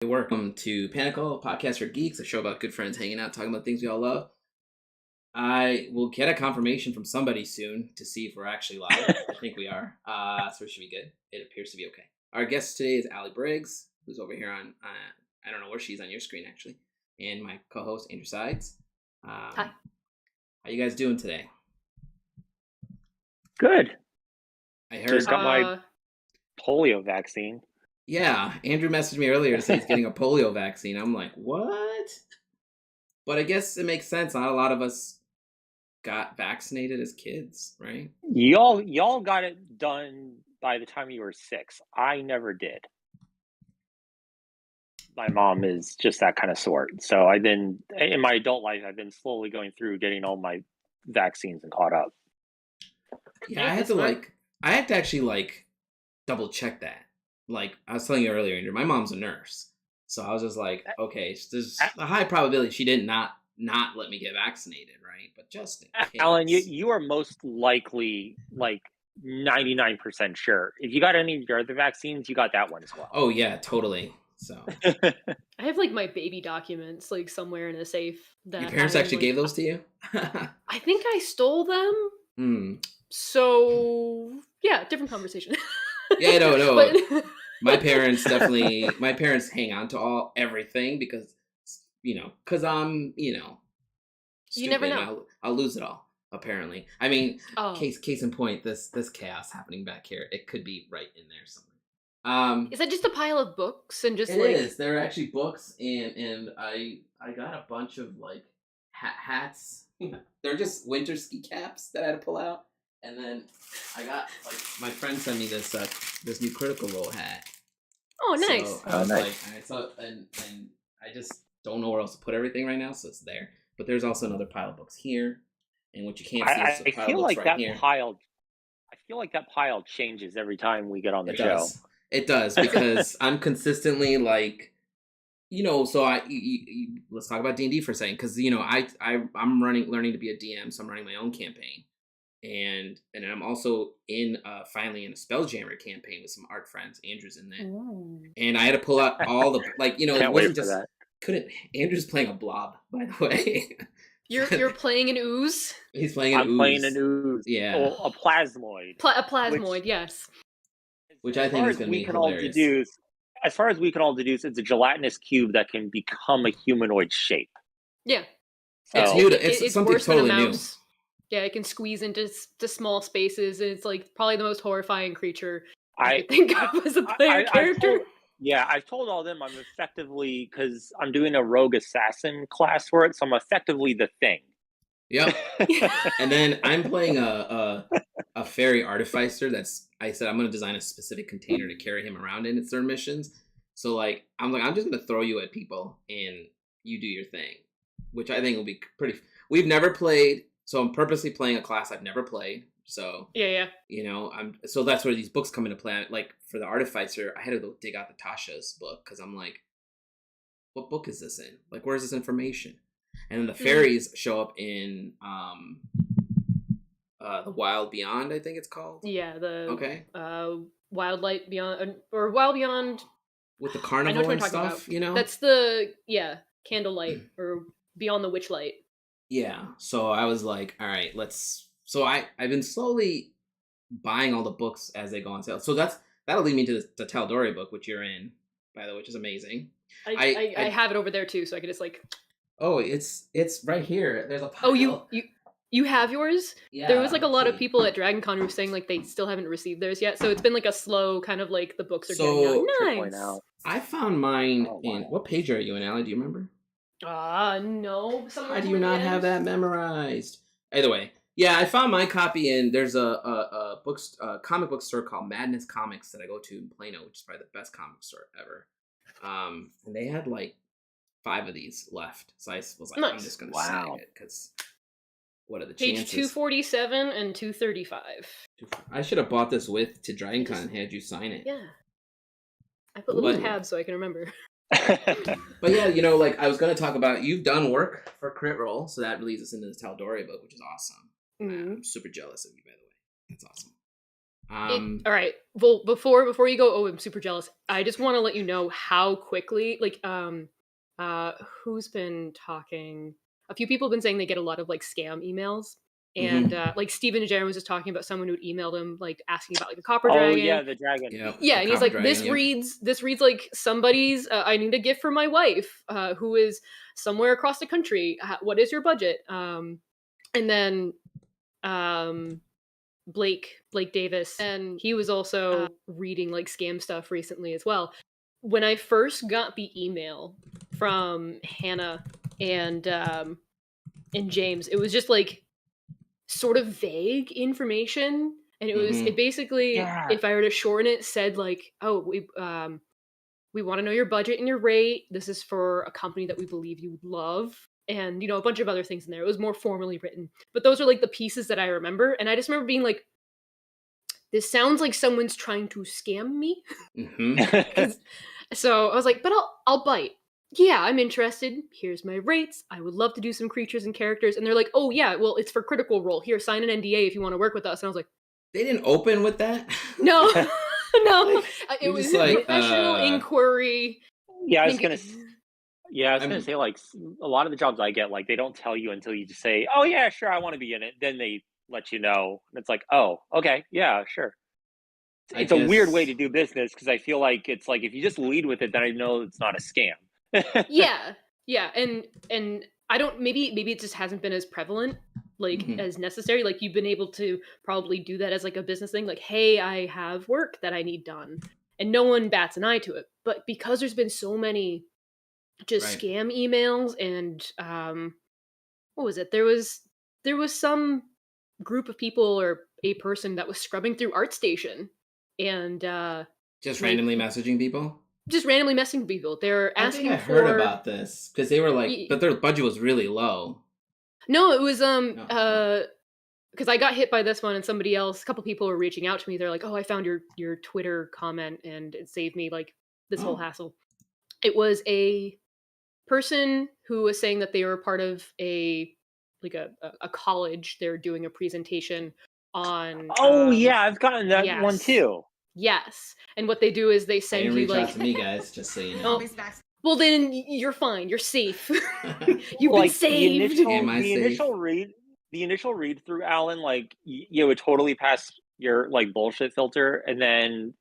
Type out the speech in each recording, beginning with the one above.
Welcome to Panakal, a podcast for geeks, a show about good friends hanging out, talking about things we all love. I will get a confirmation from somebody soon to see if we're actually live. I think we are, so it should be good. It appears to be okay. Our guest today is Allie Briggs, who's over here on, I don't know where she's on your screen actually, and my co-host Andrew Sides. Hi. How you guys doing today? Good. I heard. Just got my polio vaccine. Yeah, Andrew messaged me earlier to say he's getting a polio vaccine. I'm like, what? But I guess it makes sense. Not a lot of us got vaccinated as kids, right? Y'all got it done by the time you were 6. I never did. My mom is just that kind of sort. So I've been, in my adult life, I've been slowly going through getting all my vaccines and caught up. Yeah, I had to actually double check that. Like I was telling you earlier, Andrew, my mom's a nurse. So I was just like, okay, so there's a high probability she did not let me get vaccinated, right? But just in case. Alan, you are most likely like 99% sure. If you got any of your other vaccines, you got that one as well. Oh yeah, totally. So I have like my baby documents like somewhere in a safe. That your parents actually gave those to you? I think I stole them. So yeah, different conversation. Yeah, no. But... My parents hang on to everything because I'm, stupid. You never know. I'll lose it all, apparently. I mean, case in point, this chaos happening back here, it could be right in there somewhere. Is that just a pile of books and just it is. There are actually books and I got a bunch of like hats. They're just winter ski caps that I had to pull out. And then I got, my friend sent me this new Critical Role hat. Oh, nice. So I was like, and I just don't know where else to put everything right now, so it's there. But there's also another pile of books here, and what you can't see is the pile of books right here. I feel like that pile changes every time we get on the show. It does, because I'm consistently like, so let's talk about D&D for a second, because, I'm learning to be a DM, so I'm running my own campaign. And I'm also finally in a Spelljammer campaign with some art friends. Andrew's in that. Ooh. And I had to pull out all the Can't wait for that. Andrew's playing a blob, by the way. You're playing an ooze? He's playing an ooze. I'm playing an ooze. Yeah. A plasmoid. A plasmoid, yes. Which I think is going to be hilarious. As far as we can all deduce, it's a gelatinous cube that can become a humanoid shape. Yeah. So, it's something totally new. Yeah, it can squeeze into small spaces, and it's like probably the most horrifying creature I could think of as a player character. I've told all them I'm effectively, because I'm doing a rogue assassin class for it, so I'm effectively the Thing. Yep. And then I'm playing a fairy artificer. I said I'm going to design a specific container to carry him around in certain missions. So I'm just going to throw you at people and you do your thing, which I think will be pretty. We've never played. So I'm purposely playing a class I've never played. So yeah. So that's where these books come into play. Like for the Artificer, I had to go dig out the Tasha's book because I'm like, what book is this in? Like, where's this information? And then the fairies show up in the Wild Beyond, I think it's called. Yeah, Wild Light Beyond or Wild Beyond with the carnival and stuff. About. That's the Candlelight or Beyond the Witchlight. Yeah, so I was like, all right, so I've been slowly buying all the books as they go on sale. So that'll lead me to the Tal'Dorei book, which you're in, by the way, which is amazing. I have it over there too, so I can just like. Oh, it's right here. There's a pile. Oh, you have yours? Yeah. There was like a lot of people at Dragon Con who were saying like they still haven't received theirs yet, so it's been like a slow kind of like the books are getting out. Nice. I found mine in what page are you in, Allie? Do you remember? No. Why do you not have that memorized? Either way, yeah, I found my copy in. There's a comic book store called Madness Comics that I go to in Plano, which is probably the best comic store ever. And they had like 5 of these left, so I was like, nice. I'm just gonna snag it because what are the chances? Page 247 and 235. I should have bought this to Dragon Con and had you sign it. Yeah, I put little tabs so I can remember. But yeah, I was going to talk about, you've done work for Crit Roll, so that leads us into the Tal'Dorei book, which is awesome. Mm-hmm. I'm super jealous of you, by the way. That's awesome. All right. Well, before you go, I'm super jealous. I just want to let you know how quickly, like, who's been talking? A few people have been saying they get a lot of like scam emails, and like Steven Jaron was just talking about someone who'd emailed him like asking about like a copper Oh dragon. yeah, the dragon. Yeah, Yeah, and he's like, this reads like somebody's. I need a gift for my wife, who is somewhere across the country. What is your budget? And then Blake Davis, and he was also reading like scam stuff recently as well. When I first got the email from Hannah and James, it was just like sort of vague information, and it basically, if I were to shorten it, said like, oh, we want to know your budget and your rate. This is for a company that we believe you would love. And, a bunch of other things in there. It was more formally written. But those are like the pieces that I remember. And I just remember being like, this sounds like someone's trying to scam me. So I was like, but I'll bite. Yeah, I'm interested. Here's my rates. I would love to do some creatures and characters. And they're like, oh yeah, well, it's for Critical Role. Here, sign an NDA if you want to work with us. And I was like, they didn't open with that? No. No. Like, it was like, professional inquiry. Yeah, I was gonna say, like, a lot of the jobs I get, like, they don't tell you until you just say, oh yeah, sure, I want to be in it. Then they let you know. And it's like, oh, okay, yeah, sure. It's a weird way to do business, because I feel like it's like, if you just lead with it, then I know it's not a scam. Yeah. And I don't, maybe it just hasn't been as prevalent, like, as necessary. Like, you've been able to probably do that as like a business thing. Like, hey, I have work that I need done. And no one bats an eye to it. But because there's been so many just scam emails, and what was it? There was some group of people or a person that was scrubbing through ArtStation and just randomly messaging people. Just randomly messaging people. They're asking. I heard about this because they were like, but their budget was really low. No, it was because I got hit by this one, and a couple people were reaching out to me. They're like, "Oh, I found your Twitter comment, and it saved me like this whole hassle." It was a person who was saying that they were part of a college. They're doing a presentation on. Oh yeah, I've gotten that one too. Yes, and what they do is they send you reach like out to me, guys, just so you know. Well, then you're fine. You're safe. You've been saved. The initial read through, Alan, like, you would totally pass your like bullshit filter, and then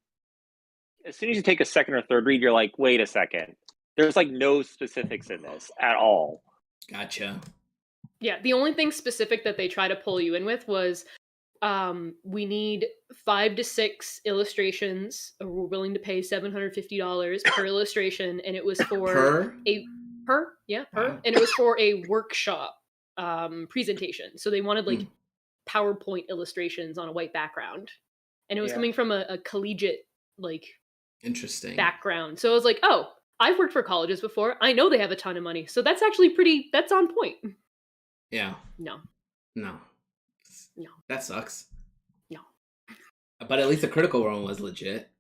as soon as you take a second or third read, you're like, wait a second. There's like no specifics in this at all. Gotcha. Yeah, the only thing specific that they try to pull you in with was, we need 5 to 6 illustrations. We're willing to pay $750 per illustration, and it was for per, and it was for a workshop presentation. So they wanted like PowerPoint illustrations on a white background, and it was coming from a collegiate like interesting background. So I was like, oh, I've worked for colleges before. I know they have a ton of money, so that's actually that's on point. Yeah. No. That sucks. No. But at least the Critical Role was legit.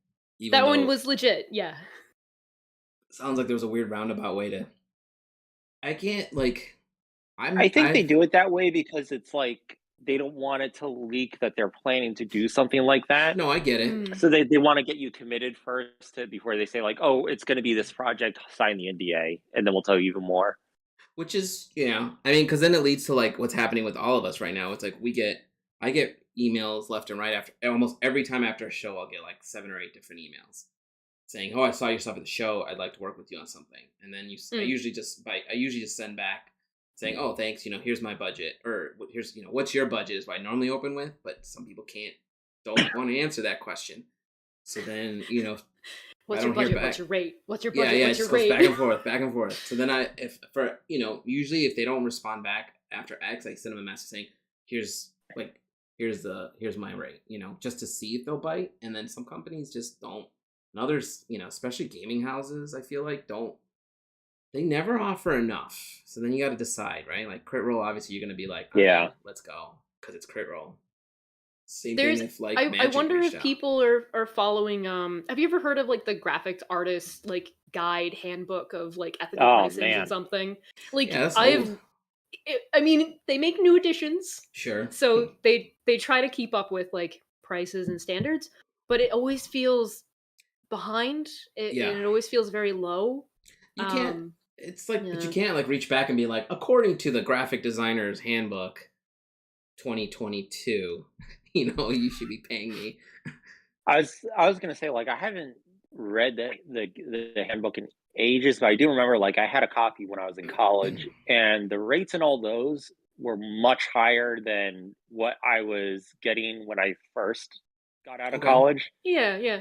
That one was legit, yeah. Sounds like there was a weird roundabout way to. I can't like. I think they do it that way because it's like they don't want it to leak that they're planning to do something like that. No, I get it. So they want to get you committed first before they say like, oh, it's going to be this project, sign the NDA, and then we'll tell you even more. Which is, I mean, because then it leads to like what's happening with all of us right now. It's like I get emails left and right after almost every time after a show. I'll get like 7 or 8 different emails saying, "Oh, I saw your stuff at the show. I'd like to work with you on something." And then I usually just send back saying, "Oh, thanks. Here's my budget," or here's what's your budget is what I normally open with. But some people don't want to answer that question. So then what's your budget? What's your rate? What's your budget? Yeah, what's your rate? Back and forth. So then usually if they don't respond back after X, I send them a message saying, here's my rate, just to see if they'll bite. And then some companies just don't. And others, especially gaming houses, I feel like they never offer enough. So then you got to decide, right? Like Crit Roll, obviously you're going to be like, okay, let's go because it's Crit Roll. Same thing if like I wonder if people are following. Have you ever heard of like the graphics artist like guide handbook of like ethical prices and something? Like I mean, they make new editions, sure. So they try to keep up with like prices and standards, but it always feels behind. And it always feels very low. You can't. It's like, but you can't like reach back and be like, according to the graphic designer's handbook, 2022, you should be paying me. I was gonna say, like, I haven't read the handbook in ages, but I do remember, like, I had a copy when I was in college, and the rates and all those were much higher than what I was getting when I first got out of college. Yeah.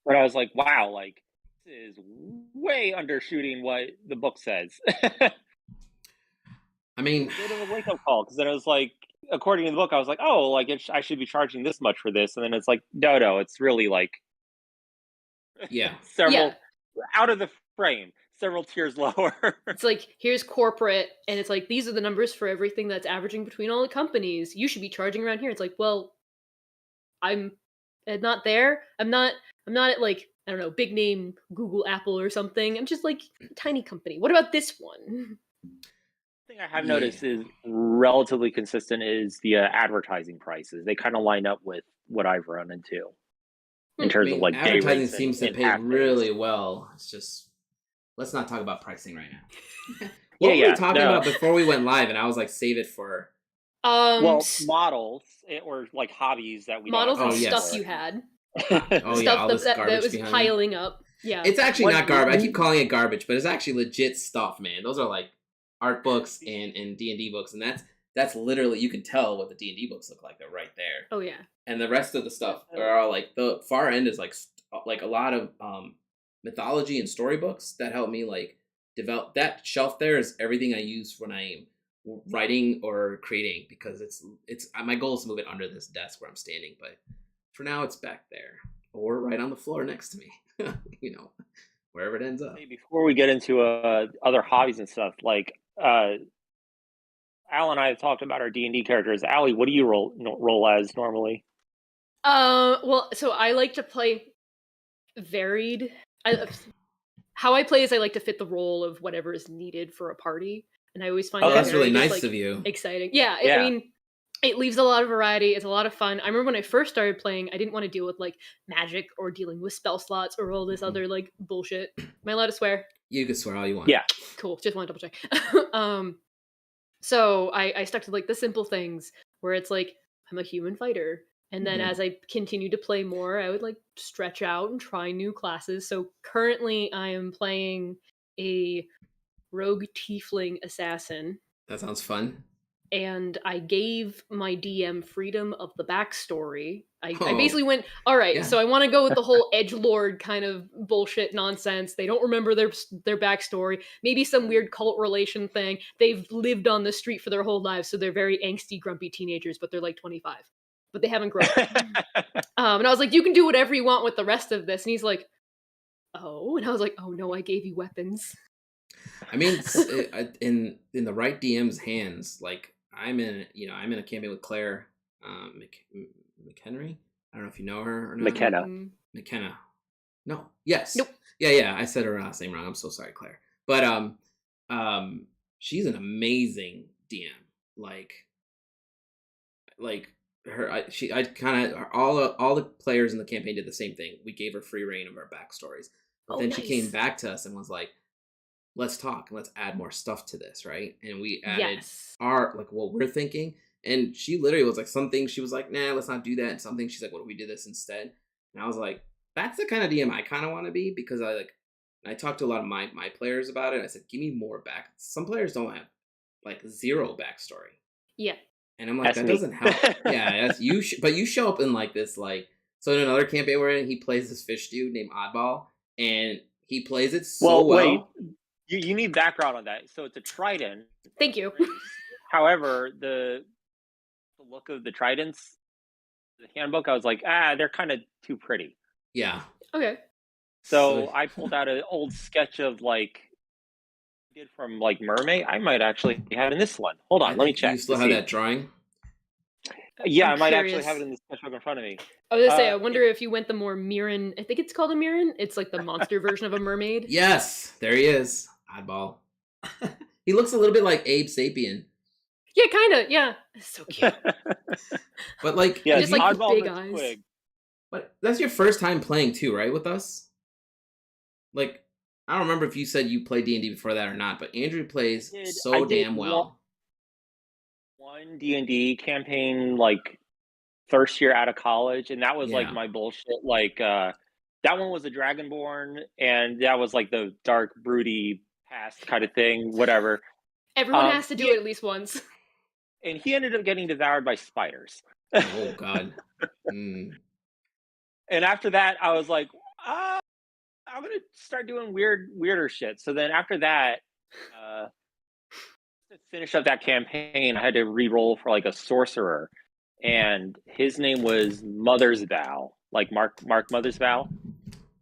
But I was like, wow, like, this is way undershooting what the book says. I mean, a bit of a wake-up call, because then it was like, according to the book, I was like, oh, like, I should be charging this much for this, and then it's like, no, it's really like several out of the frame, several tiers lower. It's like, here's corporate, and it's like, these are the numbers for everything that's averaging between all the companies. You should be charging around here. It's like, well, I'm not there. I'm not at, like, I don't know, big name Google, Apple, or something. I'm just like a tiny company. What about this one? Thing I have noticed is relatively consistent is the advertising prices. They kind of line up with what I've run into in terms of like advertising seems to pay really well. It's just, let's not talk about pricing right now. What were we talking about before we went live? And I was like, save it for models or like hobbies that we models and stuff you had. Stuff that was piling up. Yeah, it's actually not garbage. I keep calling it garbage, but it's actually legit stuff, man. Those are like art books and D&D books, and that's literally, you can tell what the D&D books look like. They're right there. Oh yeah. And the rest of the stuff are all like, the far end is like a lot of mythology and storybooks that help me like develop. That shelf there is everything I use when I am writing or creating, because it's my goal is to move it under this desk where I'm standing, but for now it's back there or right on the floor next to me. Wherever it ends up. Before we get into other hobbies and stuff, like Al and I have talked about our D&D characters. Allie, what do you roll as normally? Well, so I like to play varied. How I play is I like to fit the role of whatever is needed for a party, and I always find that's really nice of you. Exciting. Yeah, I mean, it leaves a lot of variety. It's a lot of fun. I remember when I first started playing, I didn't want to deal with like magic or dealing with spell slots or all this other like bullshit. Am I allowed to swear? You can swear all you want. Yeah. Cool. Just want to double check. So I stuck to like the simple things where it's like, I'm a human fighter. And then as I continue to play more, I would like stretch out and try new classes. So currently I am playing a rogue tiefling assassin. That sounds fun. And I gave my DM freedom of the backstory. I basically went, all right, so I want to go with the whole edgelord kind of bullshit nonsense. They don't remember their backstory. Maybe some weird cult relation thing. They've lived on the street for their whole lives, so they're very angsty, grumpy teenagers, but they're like 25. But they haven't grown up. And I was like, you can do whatever you want with the rest of this. And he's like, oh. And I was like, oh no, I gave you weapons. I mean, in the right DM's hands, like, I'm in a campaign with Claire McHenry. I don't know if you know her or not. McKenna. No. Yes. Nope. Yeah. I said her last name wrong. I'm so sorry, Claire. But she's an amazing DM. Like her. All the players in the campaign did the same thing. We gave her free reign of our backstories. But then nice. She came back to us and was like, let's talk. Let's add more stuff to this, right? And we added what we're thinking. And she literally was like, some things she was like, nah, let's not do that. And some things she's like, what if we do this instead? And I was like, that's the kind of DM I kind of want to be, because I talked to a lot of my players about it. I said, give me more back. Some players don't have like zero backstory. Yeah. And I'm like, that doesn't help. Yeah, that's you. But you show up in like this, like, so in another campaign we're in, he plays this fish dude named Oddball, and he plays it so well. Wait. You need background on that. So it's a trident. Thank you. However, the look of the tridents, the handbook, I was like, they're kind of too pretty. Yeah. Okay. So I pulled out an old sketch of like did from like Mermaid. I might actually have it in this one. Hold on, let me check. You still have that drawing? Yeah, I might actually have it in this sketchbook in front of me. I was gonna say, I wonder if you went the more Mirren. I think it's called a Mirren. It's like the monster version of a mermaid. Yes, there he is. Oddball. He looks a little bit like Abe Sapien. Yeah, kind of. Yeah, so cute. But like, yeah, just like big eyes. Twig. But that's your first time playing too, right? With us, like I don't remember if you said you played D&D before that or not, but Andrew plays I so did damn well. one D&D campaign like first year out of college, and that was like Yeah. my bullshit. Like that one was a Dragonborn, and that was like the dark, broody past kind of thing. Whatever. Everyone has to do He it at least once. and he ended up getting devoured by spiders. Oh God. Mm. And after that, I was like, I'm gonna start doing weirder shit. So then after that, to finish up that campaign, I had to re-roll for like a sorcerer, and his name was Mother's Vow, like Mark Mother's Vow.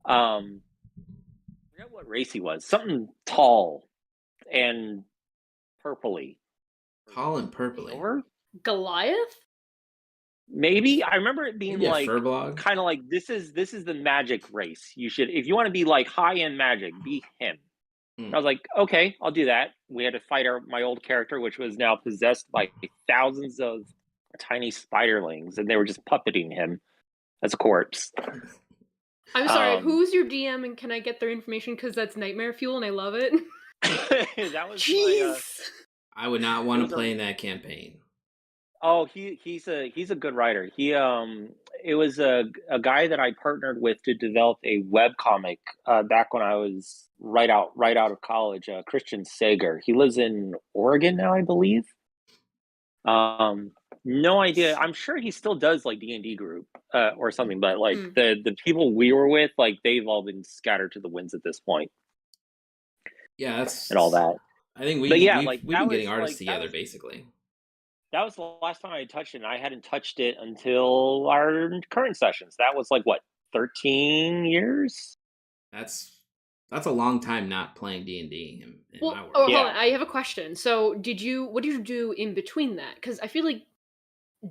I forget what race he was. Something tall and purpley. Tall and purpley. Silver? Goliath? Maybe. I remember it being Maybe a like Furblog. kind of like this is the magic race. You should, if you want to be like high end magic, be him. I was like, okay, I'll do that. We had to fight my old character, which was now possessed by thousands of tiny spiderlings, and they were just puppeting him as a corpse. I'm sorry, who's your DM, and can I get their information? Because that's nightmare fuel, and I love it. That was Jeez. I would not want to play in that campaign. Oh, he's a good writer. It was a guy that I partnered with to develop a web comic back when I was right out of college. Christian Sager. He lives in Oregon now, I believe. No idea. I'm sure he still does like D&D group or something, but like the people we were with, like they've all been scattered to the winds at this point. Yeah, that's and all that. I think we've been getting artists together basically. That was the last time I touched it, and I hadn't touched it until our current sessions. That was like, what, 13 years? That's a long time not playing D&D in well, my world. Hold on. I have a question. So what did you do in between that? Because I feel like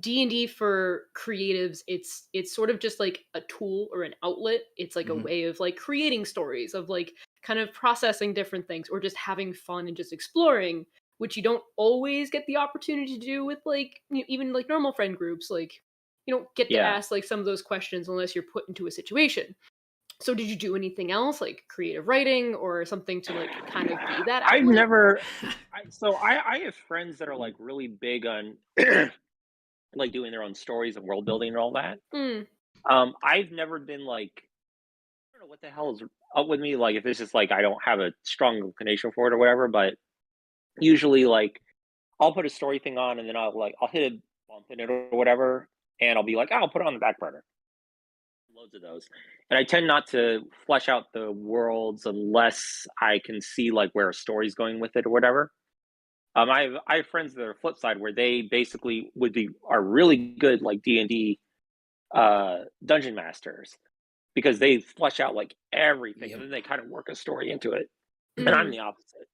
D&D for creatives, it's sort of just like a tool or an outlet. It's like a way of like creating stories, of like kind of processing different things, or just having fun and just exploring, which you don't always get the opportunity to do with like even like normal friend groups. Like you don't get to ask like some of those questions unless you're put into a situation. So did you do anything else, like creative writing or something to like kind of be that outlet? I've never. I have friends that are like really big on like doing their own stories and world building and all that. I've never been like, I don't know what the hell is up with me. Like if it's just like I don't have a strong inclination for it or whatever. But usually like I'll put a story thing on, and then I'll hit a bump in it or whatever, and I'll be like, I'll put it on the back burner. Loads of those. And I tend not to flesh out the worlds unless I can see like where a story's going with it or whatever. I have friends that are flip side where they basically are really good like D&D dungeon masters, because they flesh out like everything and then they kind of work a story into it. And I'm the opposite.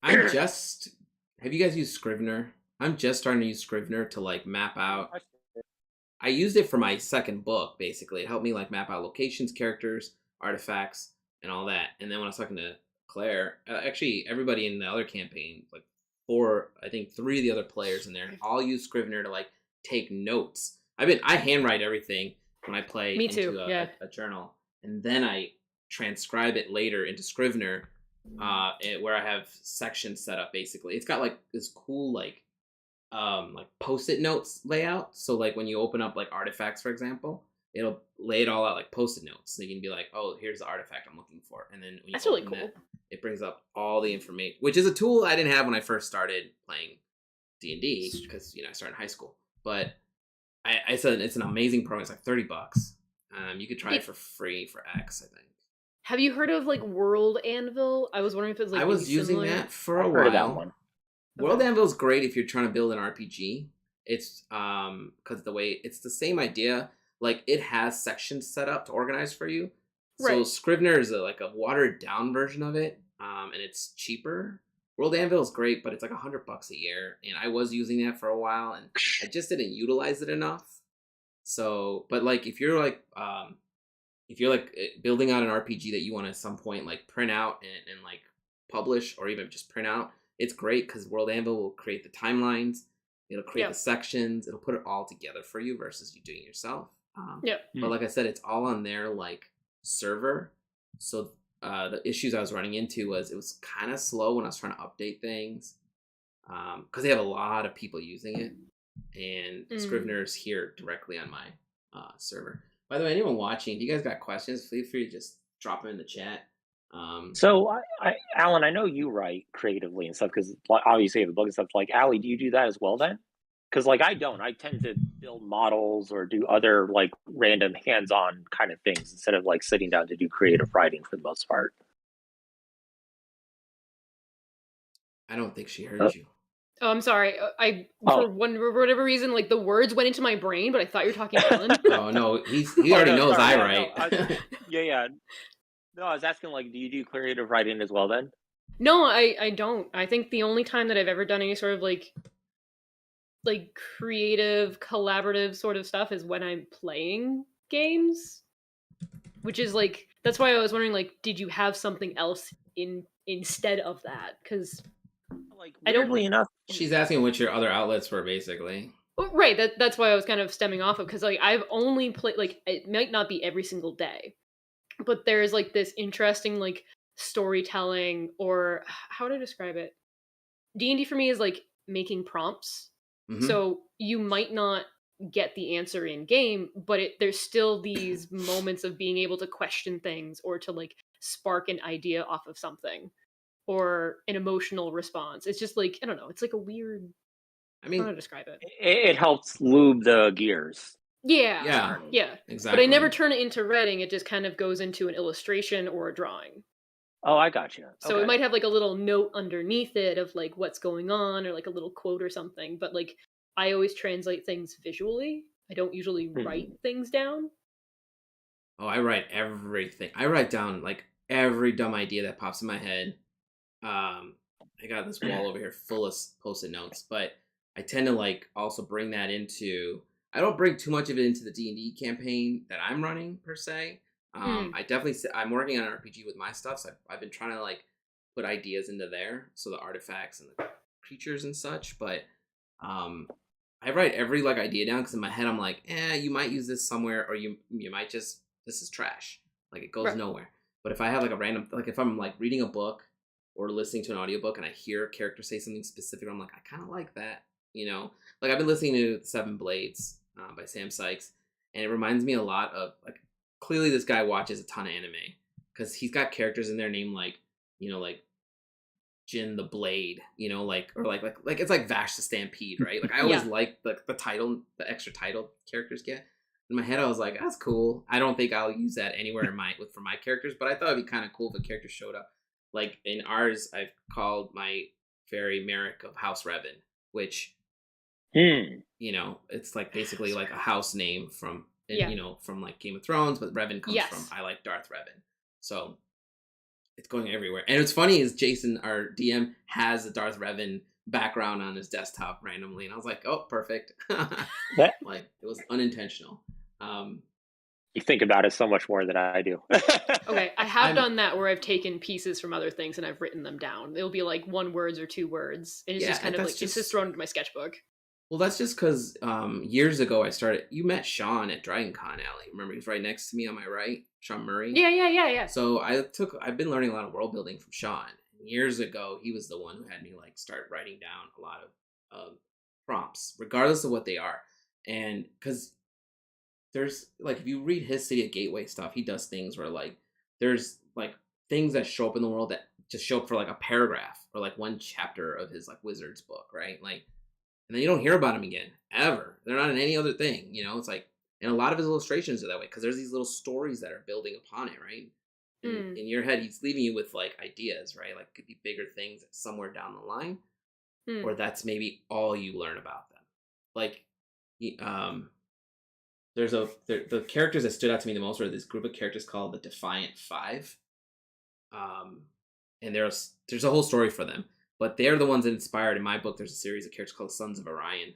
Have you guys used Scrivener? I'm just starting to use Scrivener to like map out. I used it for my second book, basically. It helped me like map out locations, characters, artifacts, and all that. And then when I was talking to Claire, actually everybody in the other campaign, like three of the other players in there, all use Scrivener to like take notes. I handwrite everything when I play into a journal, and then I transcribe it later into Scrivener, where I have sections set up. Basically, it's got like this cool like post-it notes layout. So like when you open up like artifacts, for example, it'll lay it all out like post-it notes. So you can be like, oh, here's the artifact I'm looking for, and then when you that's really cool. It brings up all the information, which is a tool I didn't have when I first started playing D&D, because I started in high school. But I said it's an amazing program. It's like $30. You could try it for free for X, I think. Have you heard of like World Anvil? I was wondering if it's like I was using similar. that for a while. That one. World Anvil is great if you're trying to build an RPG. It's because it's the same idea. Like it has sections set up to organize for you. So Scrivener is like a watered down version of it, and it's cheaper. World Anvil is great, but it's like $100 a year, and I was using that for a while, and I just didn't utilize it enough. So, but like if you're like building out an RPG that you want to at some point like print out and like publish, or even just print out, it's great because World Anvil will create the timelines, it'll create the sections, it'll put it all together for you versus you doing it yourself. Yeah. But like I said, it's all on their like server. So the issues I was running into was it was kind of slow when I was trying to update things, because they have a lot of people using it, and Scrivener's here directly on my server. By the way, anyone watching, if you guys got questions, feel free to just drop them in the chat. So, Alan, I know you write creatively and stuff because obviously you have a book and stuff. Like, Allie, do you do that as well then? Because like I don't. I tend to build models or do other like random hands-on kind of things instead of like sitting down to do creative writing for the most part. I don't think she heard you. Oh, I'm sorry. For whatever reason, like the words went into my brain, but I thought you were talking Alan. Oh no, he already knows sorry, I yeah, write. Yeah. No, I was asking like, do you do creative writing as well then? No, I don't. I think the only time that I've ever done any sort of like creative, collaborative sort of stuff is when I'm playing games. Which is like that's why I was wondering, like, did you have something else instead of that? Because Like I don't- weirdly enough, She's asking what your other outlets were, basically. Well, right, that's why I was kind of stemming off of, because like I've only played, like, it might not be every single day, but there's like this interesting like storytelling, or how to describe it. D&D for me is like making prompts. So you might not get the answer in game, but there's still these moments of being able to question things or to like spark an idea off of something or an emotional response. It's just like, I don't know, it's like a weird, I don't know how to describe it. It helps lube the gears. Yeah, exactly. But I never turn it into writing. It just kind of goes into an illustration or a drawing. Oh, I got you. So it might have like a little note underneath it of like what's going on or like a little quote or something. But like I always translate things visually. I don't usually write things down. Oh, I write everything. I write down like every dumb idea that pops in my head. I got this wall over here full of post-it notes, but I tend to like also bring that into. I don't bring too much of it into the D&D campaign that I'm running per se. I definitely I'm working on an RPG with my stuff, so I've been trying to like put ideas into there, so the artifacts and the creatures and such. But I write every like idea down because in my head I'm like, you might use this somewhere, or you might just this is trash, like it goes nowhere. But if I have like a random, like if I'm like reading a book or listening to an audiobook and I hear a character say something specific, I'm like, I kind of like that, you know. Like I've been listening to Seven Blades by Sam Sykes, and it reminds me a lot of like. Clearly this guy watches a ton of anime because he's got characters in there named like, you know, like Jin the Blade, you know, like, or like it's like Vash the Stampede, right? Like I always like the title, the extra title characters get. In my head I was like, that's cool. I don't think I'll use that anywhere in for my characters, but I thought it'd be kind of cool if a character showed up. Like in ours, I've called my fairy Merrick of House Revan, which you know, it's like basically like a house name from you know, from like Game of Thrones, but Revan comes from I like Darth Revan. So it's going everywhere. And what's funny is Jason, our DM, has a Darth Revan background on his desktop randomly, and I was like, oh, perfect. Like it was unintentional. You think about it so much more than I do. Okay, I have done that where I've taken pieces from other things and I've written them down. It'll be like 1 word or 2 words, and it's just kind of like it's just thrown into my sketchbook. Well, that's just because years ago you met Sean at Dragon Con, Allie. Remember, he was right next to me on my right, Sean Murray. Yeah. So I've been learning a lot of world building from Sean. Years ago, he was the one who had me like start writing down a lot of prompts, regardless of what they are. And because there's like, if you read his City of Gateway stuff, he does things where like, there's like things that show up in the world that just show up for like a paragraph or like 1 chapter of his like Wizards book, right? Like, and then you don't hear about them again, ever. They're not in any other thing, you know? It's like, and a lot of his illustrations are that way, because there's these little stories that are building upon it, right? In your head, he's leaving you with, like, ideas, right? Like, could be bigger things somewhere down the line, or that's maybe all you learn about them. Like, there's the characters that stood out to me the most were this group of characters called the Defiant Five. And there's a whole story for them. But they're the ones that inspired, in my book, there's a series of characters called Sons of Orion.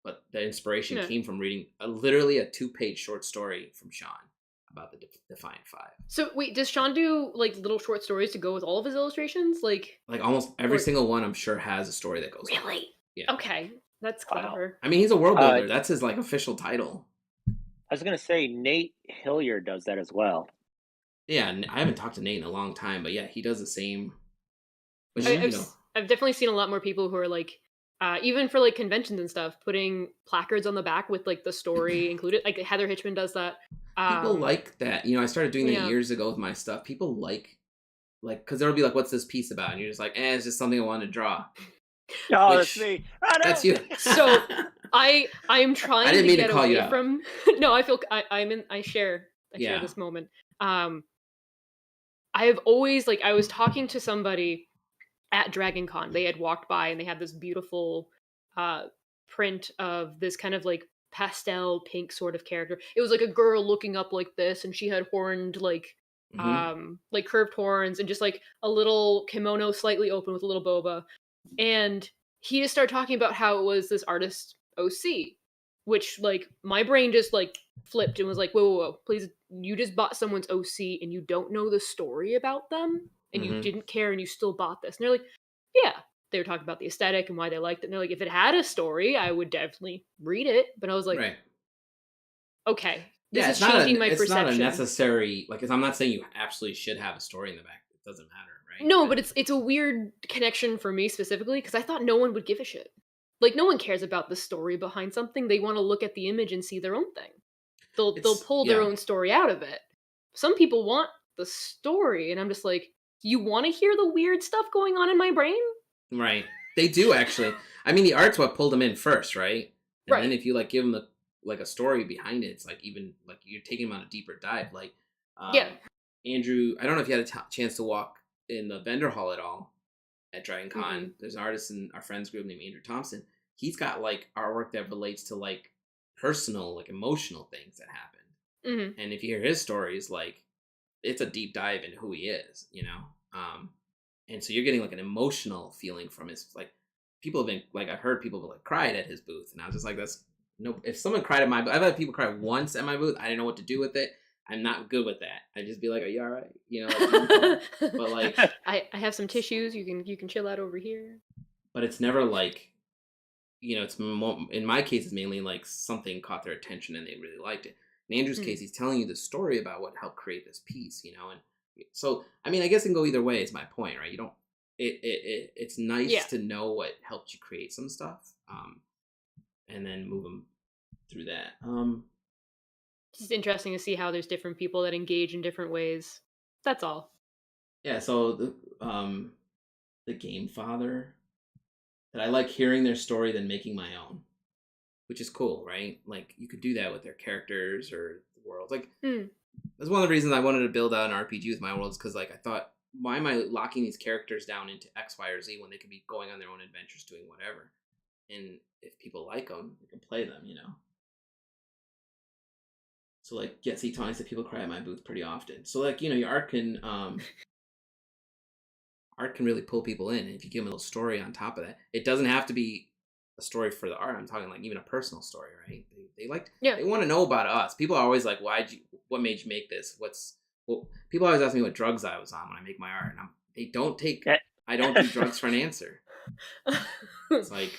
But the inspiration came from reading literally a 2-page short story from Sean about the Defiant Five. So wait, does Sean do like little short stories to go with all of his illustrations? Like almost every single one, I'm sure, has a story that goes with it. Really? Yeah. Okay, that's clever. I mean, he's a world builder. That's his like official title. I was gonna say Nate Hilliard does that as well. Yeah, I haven't talked to Nate in a long time, but yeah, he does the same. Which I, is, I've I've definitely seen a lot more people who are like, even for like conventions and stuff, putting placards on the back with like the story included. Like Heather Hitchman does that. people like that. I started doing that Yeah. years ago with my stuff. People because there'll be like, "What's this piece about?" And you're just like, "It's just something I wanted to draw." Oh, that's Which me. Oh, no. that's you. So I'm trying I didn't to mean to get call you away out. from. No, I feel I share Yeah. this moment. I have always like I was talking to somebody at Dragon Con. They had walked by and they had this beautiful uh print of this kind of like pastel pink sort of character. It was like a girl looking up like this, and she had horned like curved horns and just like a little kimono slightly open with a little boba. And he just started talking about how it was this artist OC, which like my brain just like flipped and was like, whoa, please, you just bought someone's OC and you don't know the story about them and you didn't care and you still bought this. And they're like, yeah. They were talking about the aesthetic and why they liked it. And they're like, if it had a story, I would definitely read it. But I was like, Right. okay, this Yeah, is changing my it's perception. not a necessary I'm not saying you absolutely should have a story in the back. It doesn't matter, right? No, but it's a weird connection for me specifically because I thought no one would give a shit. Like no one cares about the story behind something. They want to look at the image and see their own thing. They'll pull their own story out of it. Some people want the story, and I'm just like, you want to hear the weird stuff going on in my brain? Right. They do actually. I mean, the art's what pulled them in first, right? And Right. then if you give them a story behind it, it's even you're taking them on a deeper dive. Yeah. Andrew, I don't know if you had a chance to walk in the vendor hall at all at Dragon Con. Mm-hmm. There's an artist in our friends group named Andrew Thompson. He's got artwork that relates to personal, emotional things that happened. Mm-hmm. And if you hear his stories, it's a deep dive into who he is, and so you're getting an emotional feeling from his people have been I've heard people cried at his booth, and I was just like, that's no. If someone cried at my booth, I've had people cry once at my booth. I didn't know what to do with it. I'm not good with that. I'd just be like, are you all right? But I have some tissues. You can chill out over here. But it's never it's in my case it's mainly something caught their attention and they really liked it. In Andrew's case, he's telling you the story about what helped create this piece, and so I mean, I guess it can go either way. Is my point, right? You don't. It's nice to know what helped you create some stuff, and then move them through that. It's just interesting to see how there's different people that engage in different ways. That's all. Yeah. So the Game Father, that I like hearing their story than making my own, which is cool, right? You could do that with their characters or the world. That's one of the reasons I wanted to build out an RPG with my worlds, because I thought, why am I locking these characters down into X, Y, or Z when they could be going on their own adventures doing whatever? And if people like them, they can play them, So see, Tony said people cry at my booth pretty often. So your art can really pull people in, and if you give them a little story on top of that, it doesn't have to be a story for the art. I'm talking even a personal story, right? They want to know about us. People are always like, what made you make this? People always ask me what drugs I was on when I make my art, and I don't do drugs for an answer. It's I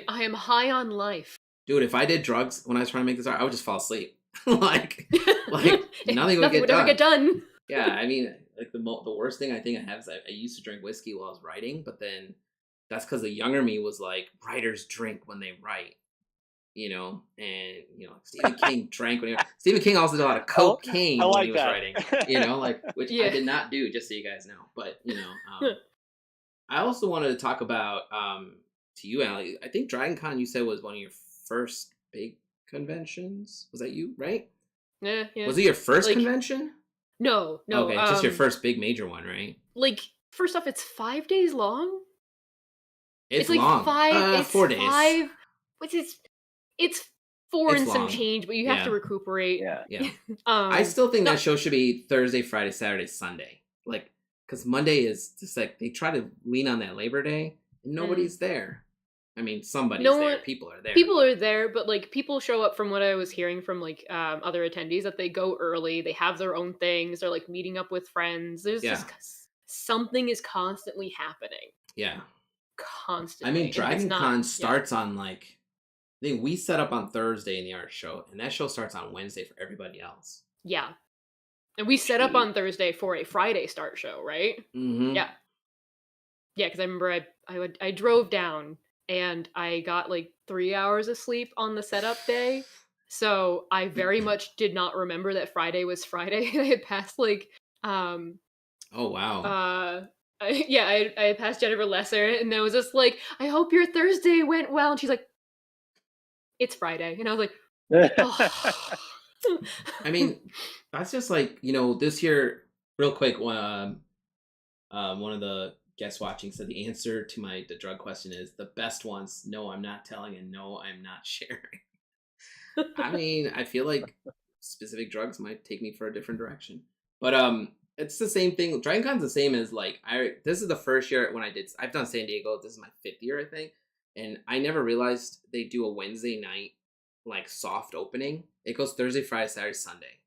am high on life. Dude, if I did drugs when I was trying to make this art, I would just fall asleep. nothing would ever get done. Yeah, I mean, the worst thing I think I have is I used to drink whiskey while I was writing, but then that's because the younger me was like, writers drink when they write, and Stephen King drank when Stephen King also did a lot of cocaine when he was writing, which I did not do, just so you guys know. But I also wanted to talk about to you, Allie. I think Dragon Con, you said, was one of your first big conventions. Was that you, right? Yeah. Was it your first convention? No. Okay, just your first big major one, right? First off, it's 5 days long. It's long. 4 days. It's 4 and some change, but you have to recuperate. Yeah. I still think that show should be Thursday, Friday, Saturday, Sunday. Because Monday is just they try to lean on that Labor Day, and nobody's there. I mean, somebody's there. People are there. People are there, but people show up, from what I was hearing from other attendees, that they go early. They have their own things. They're meeting up with friends. There's just something is constantly happening. Yeah. Constantly. I mean, Dragon Con starts on think we set up on Thursday in the art show, and that show starts on Wednesday for everybody else. Yeah. And we set up on Thursday for a Friday start show, right? Mm-hmm. Yeah. Yeah, because I remember I drove down and I got like 3 hours of sleep on the setup day. So I very much did not remember that Friday was Friday. I had passed like Oh wow. I had passed Jennifer Lesser, and I was just like, I hope your Thursday went well. And she's like, it's Friday. And I was like, oh. I mean, that's just like, this year, real quick, one of the guests watching said the answer to the drug question is the best ones. No, I'm not telling, and no, I'm not sharing. I mean, I feel like specific drugs might take me for a different direction, but it's the same thing. DragonCon's the same as like this is the first year when I've done San Diego. This is my 5th year, I think, and I never realized they do a Wednesday night like soft opening. It goes Thursday, Friday, Saturday, Sunday.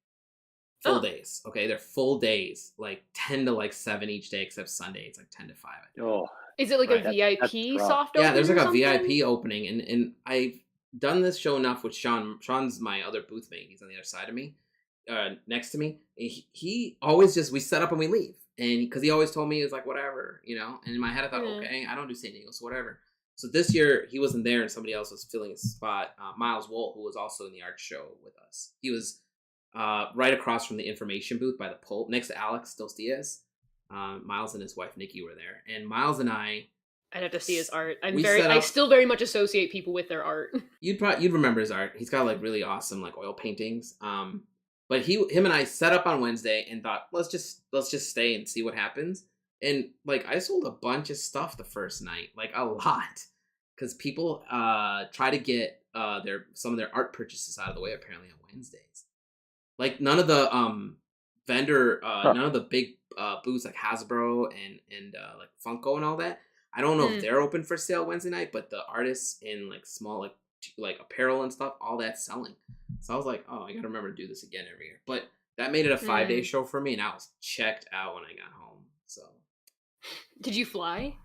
Full days. Okay, they're full days, like 10 to like 7 each day, except Sunday it's like 10 to 5. Oh, is it like a VIP soft opening? Yeah, there's like a something? VIP opening, and I've done this show enough with Sean. Sean's my other booth mate. He's on the other side of me, next to me. He always we set up and we leave, and because he always told me it's like whatever, And in my head I thought, okay, I don't do San Diego, so whatever. So this year he wasn't there, and somebody else was filling his spot. Miles Wool, who was also in the art show with us, he was right across from the information booth by the pulp, next to Alex Dos Diaz. Miles and his wife Nikki were there, and Miles and I'd have to see his art. I still very much associate people with their art. You'd remember his art. He's got like really awesome like oil paintings. But him and I set up on Wednesday and thought let's just stay and see what happens. And like I sold a bunch of stuff the first night, like a lot, because people try to get some of their art purchases out of the way apparently on Wednesdays. Like none of the none of the big booths like Hasbro and like Funko and all that. I don't know if they're open for sale Wednesday night, but the artists in like small like apparel and stuff, all that's selling. So I was like, oh, I gotta remember to do this again every year. But that made it a 5-day show for me, and I was checked out when I got home. So, did you fly?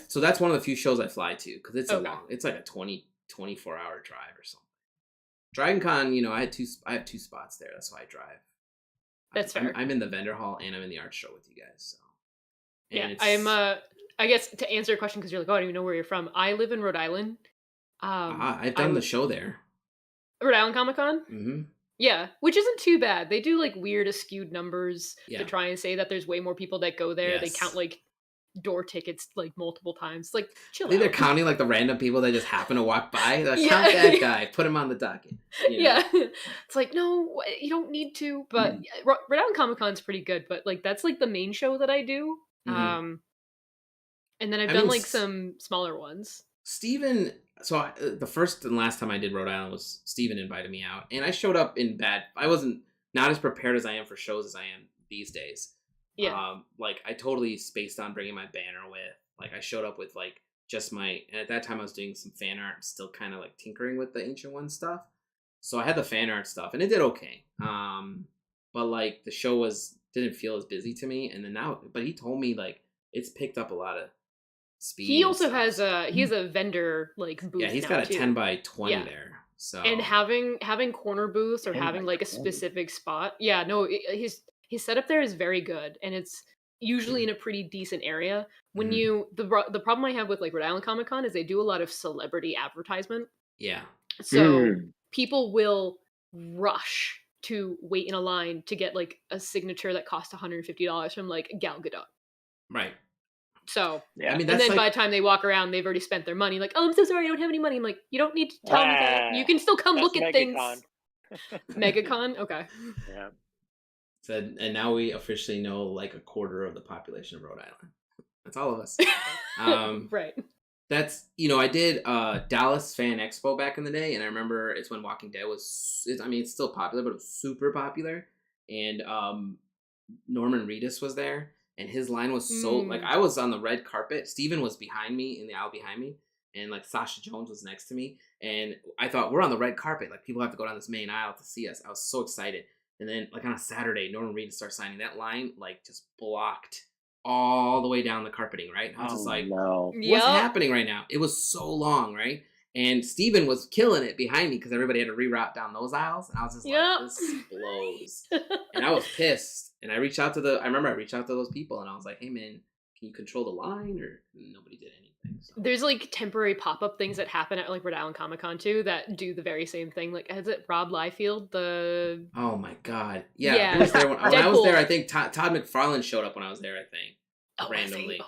So that's one of the few shows I fly to because it's it's like a 24-hour drive or something. DragonCon, I have 2 spots there. That's why I drive. That's fair. I'm in the vendor hall and I'm in the art show with you guys. So and I'm I guess to answer your question, because you're like, oh, I don't even know where you're from. I live in Rhode Island. I've done the show there. Rhode Island Comic Con? Mm-hmm. Yeah, which isn't too bad. They do like weird skewed numbers to try and say that there's way more people that go there. Yes. They count like door tickets like multiple times. Like, chill out. They're counting like the random people that just happen to walk by. Like, count that guy, put him on the docket. Yeah. It's like, no, you don't need to. But Rhode Island Comic Con's pretty good. But like that's like the main show that I do. Mm-hmm. And then I've done like some smaller ones. Steven, so the first and last time I did Rhode Island was Steven invited me out. And I showed up I wasn't not as prepared as I am for shows as I am these days. Yeah. Like I totally spaced on bringing my banner with. Like I showed up with like just and at that time I was doing some fan art, still kind of like tinkering with the Ancient One stuff. So I had the fan art stuff and it did okay. But like the show didn't feel as busy to me. And then but he told me like it's picked up a lot of speed. He also has a vendor like booth. Yeah, he's got a 10 by 20 there. So and having corner booths or having like a specific spot. Yeah, no, his setup there is very good, and it's usually in a pretty decent area. When the problem I have with like Rhode Island Comic Con is they do a lot of celebrity advertisement. Yeah. So people will rush to wait in a line to get like a signature that costs $150 from like Gal Gadot. Right. So, yeah. I mean, and then by the time they walk around, they've already spent their money. Like, oh, I'm so sorry, I don't have any money. I'm like, you don't need to tell me that. You can still come look at things. MegaCon? Okay. Yeah. Said, and now we officially know like a quarter of the population of Rhode Island. That's all of us. Right. That's, I did Dallas Fan Expo back in the day, and I remember it's when Walking Dead it's still popular, but it was super popular. And Norman Reedus was there. And his line was so, like, I was on the red carpet. Steven was behind me, in the aisle behind me. And, like, Sasha Jones was next to me. And I thought, we're on the red carpet. Like, people have to go down this main aisle to see us. I was so excited. And then, like, on a Saturday, Norman Reedus starts signing. That line, like, just blocked all the way down the carpeting, right? And I was just like, what's happening right now? It was so long, right? And Steven was killing it behind me because everybody had to reroute down those aisles. And I was just like, this blows. And I was pissed. And I remember I reached out to those people and I was like, hey man, can you control the line? Or nobody did anything. So. There's like temporary pop-up things that happen at like Rhode Island Comic Con too that do the very same thing. Like, is it Rob Liefeld? Oh my God. Yeah. He was there when I was there. I think Todd McFarlane showed up when I was there, I think. Randomly.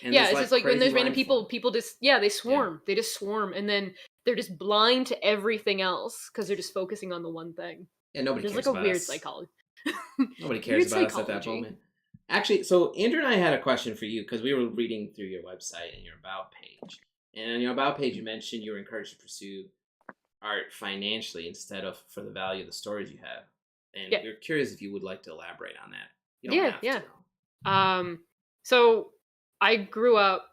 Yeah, it's just like when there's random people just, they swarm. Yeah. They just swarm. And then they're just blind to everything else because they're just focusing on the one thing. Yeah, nobody cares about us. There's like a weird psychology. Nobody cares about us at that moment. Actually, so Andrew and I had a question for you because we were reading through your website and your About page. And on your About page, you mentioned you were encouraged to pursue art financially instead of for the value of the stories you have. And we're curious if you would like to elaborate on that. You don't have to. So I grew up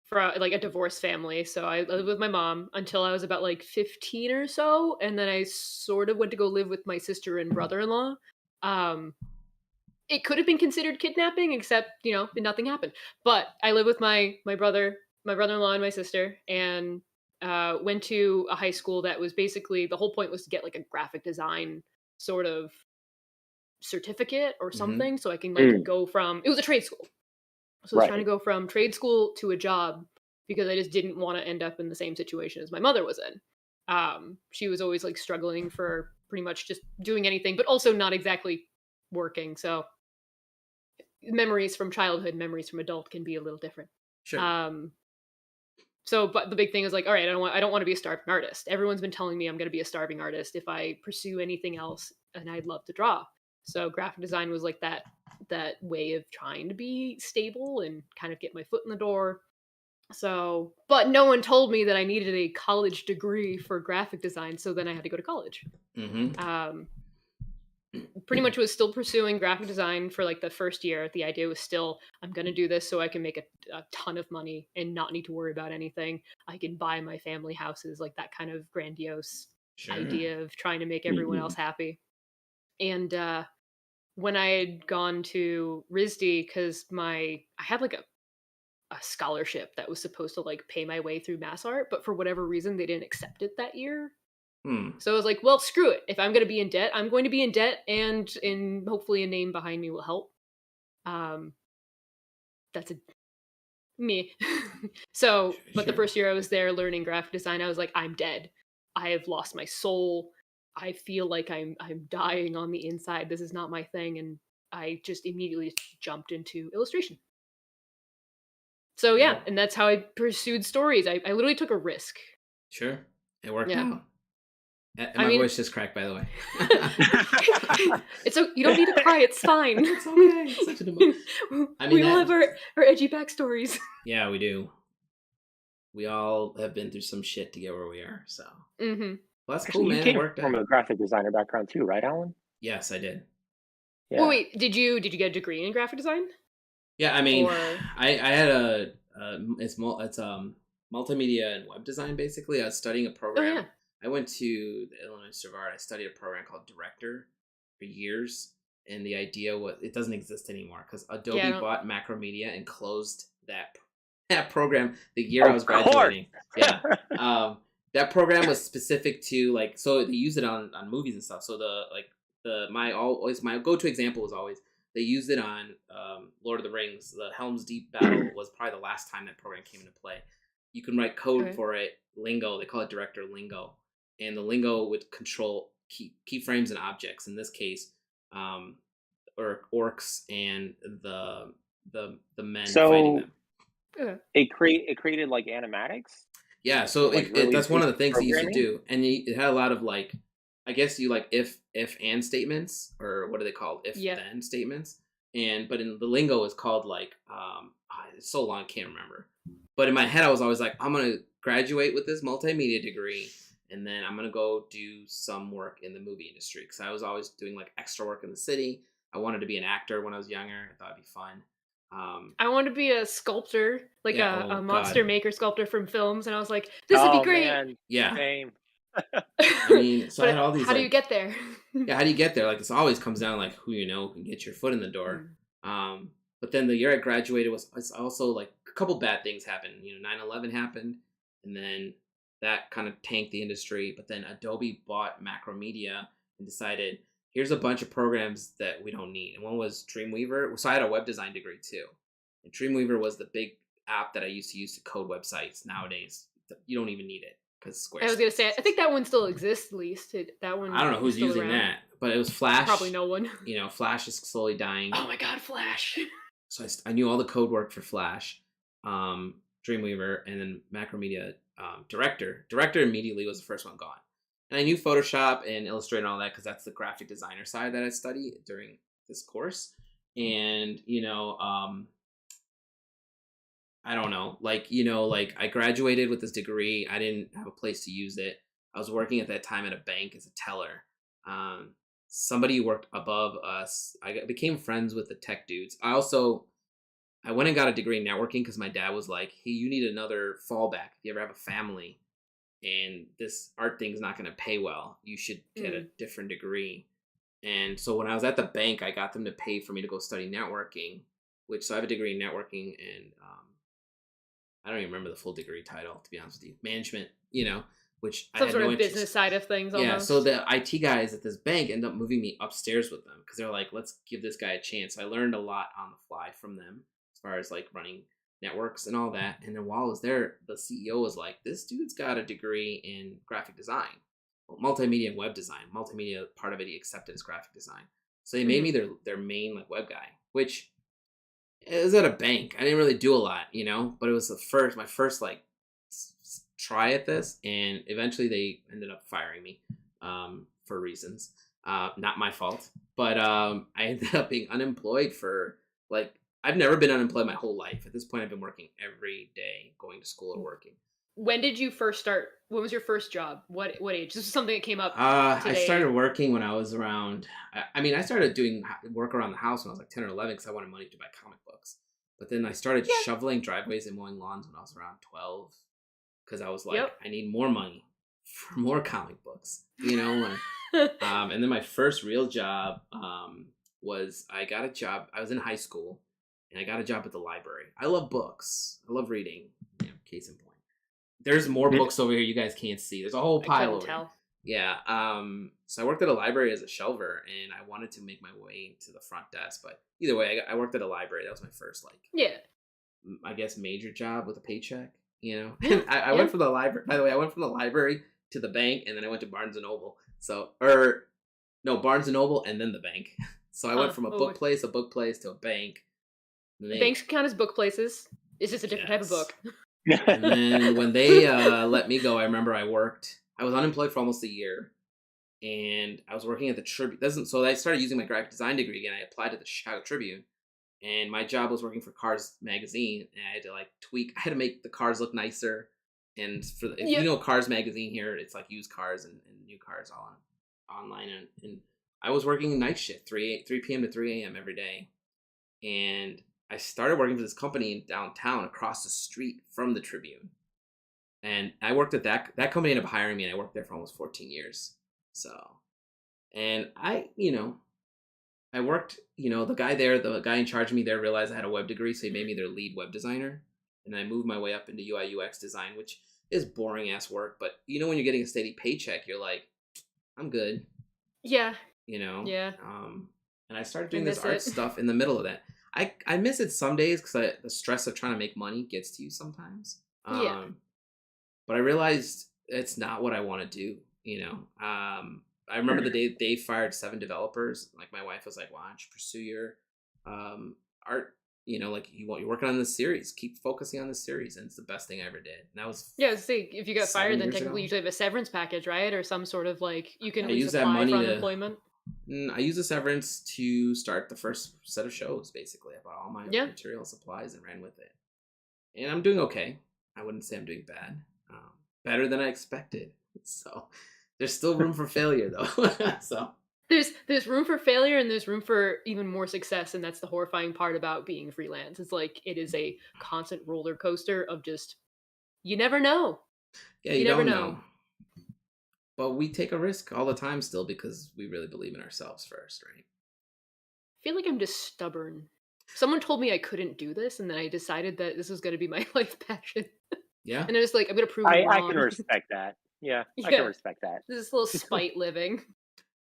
from like a divorced family. So I lived with my mom until I was about like 15 or so. And then I sort of went to go live with my sister and brother-in-law. It could have been considered kidnapping, except, nothing happened. But I lived with my brother-in-law and my sister, and went to a high school that was basically, the whole point was to get like a graphic design sort of certificate or something. Mm-hmm. So I can like go from, it was a trade school. So I was trying to go from trade school to a job because I just didn't want to end up in the same situation as my mother was in. She was always like struggling for pretty much just doing anything, but also not exactly working. So memories from childhood, memories from adult can be a little different. Sure. But the big thing is like, all right, I don't want to be a starving artist. Everyone's been telling me I'm going to be a starving artist if I pursue anything else, and I'd love to draw. So graphic design was like that way of trying to be stable and kind of get my foot in the door. So, but no one told me that I needed a college degree for graphic design, so then I had to go to college. Mm-hmm. Pretty much was still pursuing graphic design for like the first year. The idea was still, I'm going to do this so I can make a ton of money and not need to worry about anything. I can buy my family houses, like that kind of grandiose idea of trying to make everyone else happy. And when I had gone to RISD, because I had like a scholarship that was supposed to like pay my way through mass art, but for whatever reason they didn't accept it that year. So I was like, well, screw it. If I'm going to be in debt, I'm going to be in debt, and hopefully a name behind me will help. That's me. So, but the first year I was there learning graphic design, I was like, I'm dead. I have lost my soul. I feel like I'm dying on the inside. This is not my thing. And I just immediately jumped into illustration. So yeah, and that's how I pursued stories. I literally took a risk. Sure. It worked out. And my voice just cracked, by the way. You don't need to cry. It's fine. It's okay. It's such an emotion. We all have our edgy backstories. Yeah, we do. We all have been through some shit to get where we are. So, well, that's cool, man. You came from a graphic designer background too, right, Alan? Yes, I did. Yeah. Well, wait, did you get a degree in graphic design? Yeah, I mean, I had it's multimedia and web design. Basically, I was studying a program. Oh, yeah. I went to the Illinois Institute of Art. I studied a program called Director for years, and the idea was it doesn't exist anymore because Adobe bought Macromedia and closed that program the year I was graduating. Yeah, that program was specific to so they use it on movies and stuff. So my go-to example was always they used it on Lord of the Rings. The Helm's Deep battle was probably the last time that program came into play. You can write code for it, lingo. They call it director lingo. And the lingo would control keyframes and objects. In this case, orcs and the men fighting them. It created like animatics. Yeah, so that's one of the things he used to do, and it had a lot of I guess you if and statements, or what are they called? If then statements. But in the lingo it's called it's so long I can't remember. But in my head I was always like, I'm gonna graduate with this multimedia degree. And then I'm going to go do some work in the movie industry because I was always doing extra work in the city. I wanted to be an actor when I was younger. I thought it'd be fun. I wanted to be a sculptor, a monster maker sculptor from films. And I was like, this would be great. Man. Yeah. Same. I mean, so I had all these. How do you get there? Yeah, how do you get there? This always comes down who you know can get your foot in the door. But then the year I graduated was also a couple bad things happened. 9/11 happened. And then that kind of tanked the industry. But then Adobe bought Macromedia and decided, here's a bunch of programs that we don't need. And one was Dreamweaver. So I had a web design degree too. And Dreamweaver was the big app that I used to use to code websites. Nowadays, you don't even need it because Squarespace. I was gonna say, I think that one still exists. At least that one. I don't know who's using around. that, but it was Flash. Probably no one. Flash is slowly dying. Oh my god, Flash! So I knew all the code work for Flash, Dreamweaver, and then Macromedia Director. Director immediately was the first one gone. And I knew Photoshop and Illustrator and all that because that's the graphic designer side that I studied during this course. And, I don't know, I graduated with this degree. I didn't have a place to use it. I was working at that time at a bank as a teller. Somebody worked above us. I became friends with the tech dudes. I went and got a degree in networking because my dad was like, hey, you need another fallback. If you ever have a family and this art thing's not going to pay well, you should get a different degree. And so when I was at the bank, I got them to pay for me to go study networking, so I have a degree in networking and I don't even remember the full degree title, to be honest with you. Management, which I had sort no of interest. business side of things almost. Yeah, so the IT guys at this bank ended up moving me upstairs with them because they're like, let's give this guy a chance. So I learned a lot on the fly from them as far as like running networks and all that. And then while I was there, the CEO was like, this dude's got a degree in graphic design, multimedia and web design. Multimedia, part of it he accepted as graphic design. So they made me their main like web guy, which it was at a bank. I didn't really do a lot, but it was my first like try at this, and eventually they ended up firing me for reasons not my fault, but I ended up being unemployed for I've never been unemployed my whole life. At this point I've been working every day, going to school or working. When did you first start? When was your first job? What age? This is something that came up today. I started working when I was around, I started doing work around the house when I was like 10 or 11 because I wanted money to buy comic books. But then I started shoveling driveways and mowing lawns when I was around 12 because I was like, I need more money for more comic books, And then my first real job was I got a job. I was in high school and I got a job at the library. I love books. I love reading, case in point. There's more books over here you guys can't see. There's a whole pile over here. Yeah. So I worked at a library as a shelver, and I wanted to make my way to the front desk. But either way, I worked at a library. That was my first, I guess, major job with a paycheck. I went from the library. By the way, I went from the library to the bank, and then I went to Barnes and Noble. Barnes and Noble, and then the bank. So I went from a book place to a bank. Banks count as book places. It's just a different type of book. And then when they let me go, I remember I was unemployed for almost a year, and I was working at the Tribune. So I started using my graphic design degree again. I applied to the Chicago Tribune, and my job was working for Cars Magazine, and I had to I had to make the cars look nicer. And Cars Magazine here, it's like used cars and new cars all online. And I was working night shift, 3 p.m. to 3 a.m. every day. And I started working for this company in downtown across the street from the Tribune. And I worked at that company ended up hiring me, and I worked there for almost 14 years. So, and I worked, the guy in charge of me there realized I had a web degree, so he made me their lead web designer. And I moved my way up into UI UX design, which is boring ass work. But when you're getting a steady paycheck, you're like, I'm good. Yeah. Yeah. And I started doing this art stuff in the middle of that. I miss it some days because the stress of trying to make money gets to you sometimes. But I realized it's not what I want to do. I remember the day they fired 7 developers. Like my wife was like, "Why don't you pursue your art? You're working on this series. Keep focusing on this series." And it's the best thing I ever did. And that was if you got fired, then technically you usually have a severance package, right? Or some sort of you can use that money for unemployment. I used the severance to start the first set of shows, basically. I bought all my material supplies and ran with it. And I'm doing okay. I wouldn't say I'm doing bad. Better than I expected. So there's still room for failure, though. So there's room for failure, and there's room for even more success, and that's the horrifying part about being freelance. It's it is a constant roller coaster of just, you never know. Yeah, you don't know. But we take a risk all the time still because we really believe in ourselves first, right? I feel like I'm just stubborn. Someone told me I couldn't do this, and then I decided that this was going to be my life passion. Yeah. And it was like, I'm gonna prove you I wrong. can respect that. Yeah, I Yeah. can respect that. This little spite living.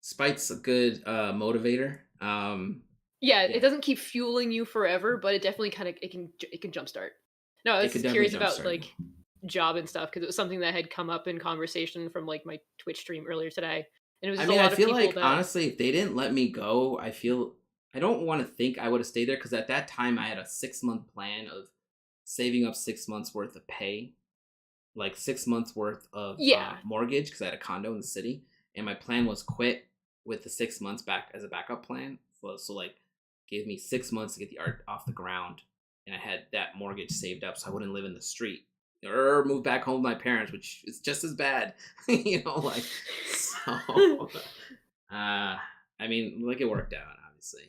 Spite's a good motivator. Yeah, Yeah. it doesn't keep fueling you forever, but it definitely kind of it can jumpstart. No, I It was could just definitely curious about jumpstart like you. job and stuff because it was something that had come up in conversation from like my Twitch stream earlier today, and it was I just a mean, I lot of feel people like that honestly, if they didn't let me go, I don't want to think I would have stayed there because at that time I had a 6-month plan of saving up 6 months worth of pay, like 6 months worth of yeah. mortgage because I had a condo in the city, and my plan was quit with the 6 months back as a backup plan. So like, gave me 6 months to get the art off the ground, and I had that mortgage saved up so I wouldn't live in the street or move back home with my parents, which is just as bad, like so. I mean, like it worked out, obviously.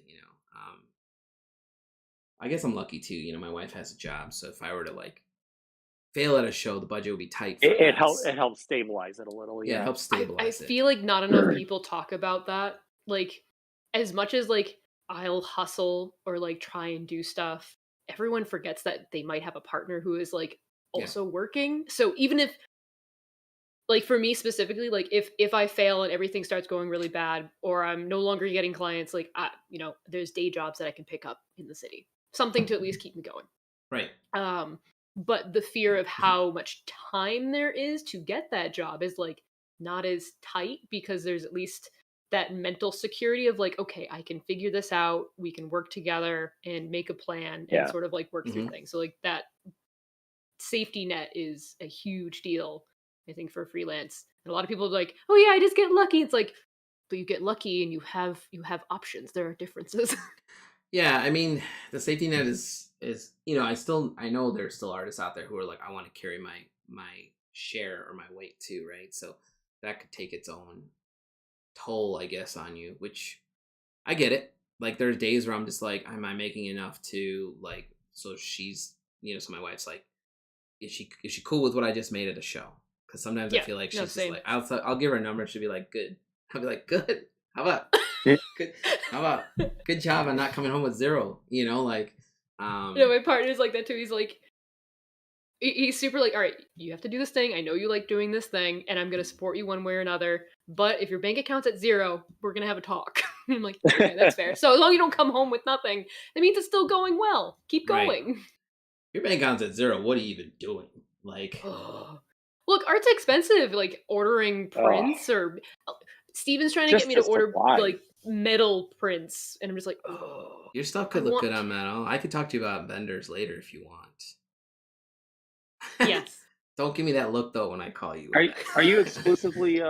I guess I'm lucky too. My wife has a job, so if I were to like fail at a show, the budget would be tight for ads. It helps stabilize it a little. Yeah, it Yeah. helps I stabilize it. feel like not enough people talk about that. Like, as much as like I'll hustle or like try and do stuff, everyone forgets that they might have a partner who is like Yeah, also working. So even if like for me specifically, like if I fail and everything starts going really bad or I'm no longer getting clients, like there's day jobs that I can pick up in the city. Something to at least keep me going. right. But the fear of how much time there is to get that job is like not as tight because there's at least that mental security of like, okay, I can figure this out. We can work together and make a plan and Yeah. sort of like work through hmm things. So like that safety net is a huge deal, I think, for freelance. And a lot of people are like, oh yeah, I just get lucky. It's like, but you get lucky and you have options. There are differences. Yeah, I mean, the safety net is I know there's still artists out there who are like, I want to carry my share or my weight too, right? So that could take its own toll, I guess, on you, which I get it. Like there's days where I'm just like, am I making enough to like? So she's, so my wife's like, is she cool with what I just made at a show? Because sometimes I Yeah, feel like no, she's just same. like, I'll give her a number and she'll be like, good. I'll be like, good. How about good? How about good job on not coming home with zero? Like, My partner's like that too. He's like, he's super like, all right, you have to do this thing. I know you like doing this thing, and I'm gonna support you one way or another. But if your bank account's at zero, we're gonna have a talk. I'm like, okay, that's fair. So as long as you don't come home with nothing, it means it's still going well. Keep right. going. Your bank account's at zero. What are you even doing? Like, Look, art's expensive. Like ordering Oh, prints or Steven's trying to get just me the to order supplies. like metal prints, and I'm just like, oh, your stuff could look good on metal. I could talk to you about vendors later if you want. Yes. Don't give me that look though when I call you. Are you exclusively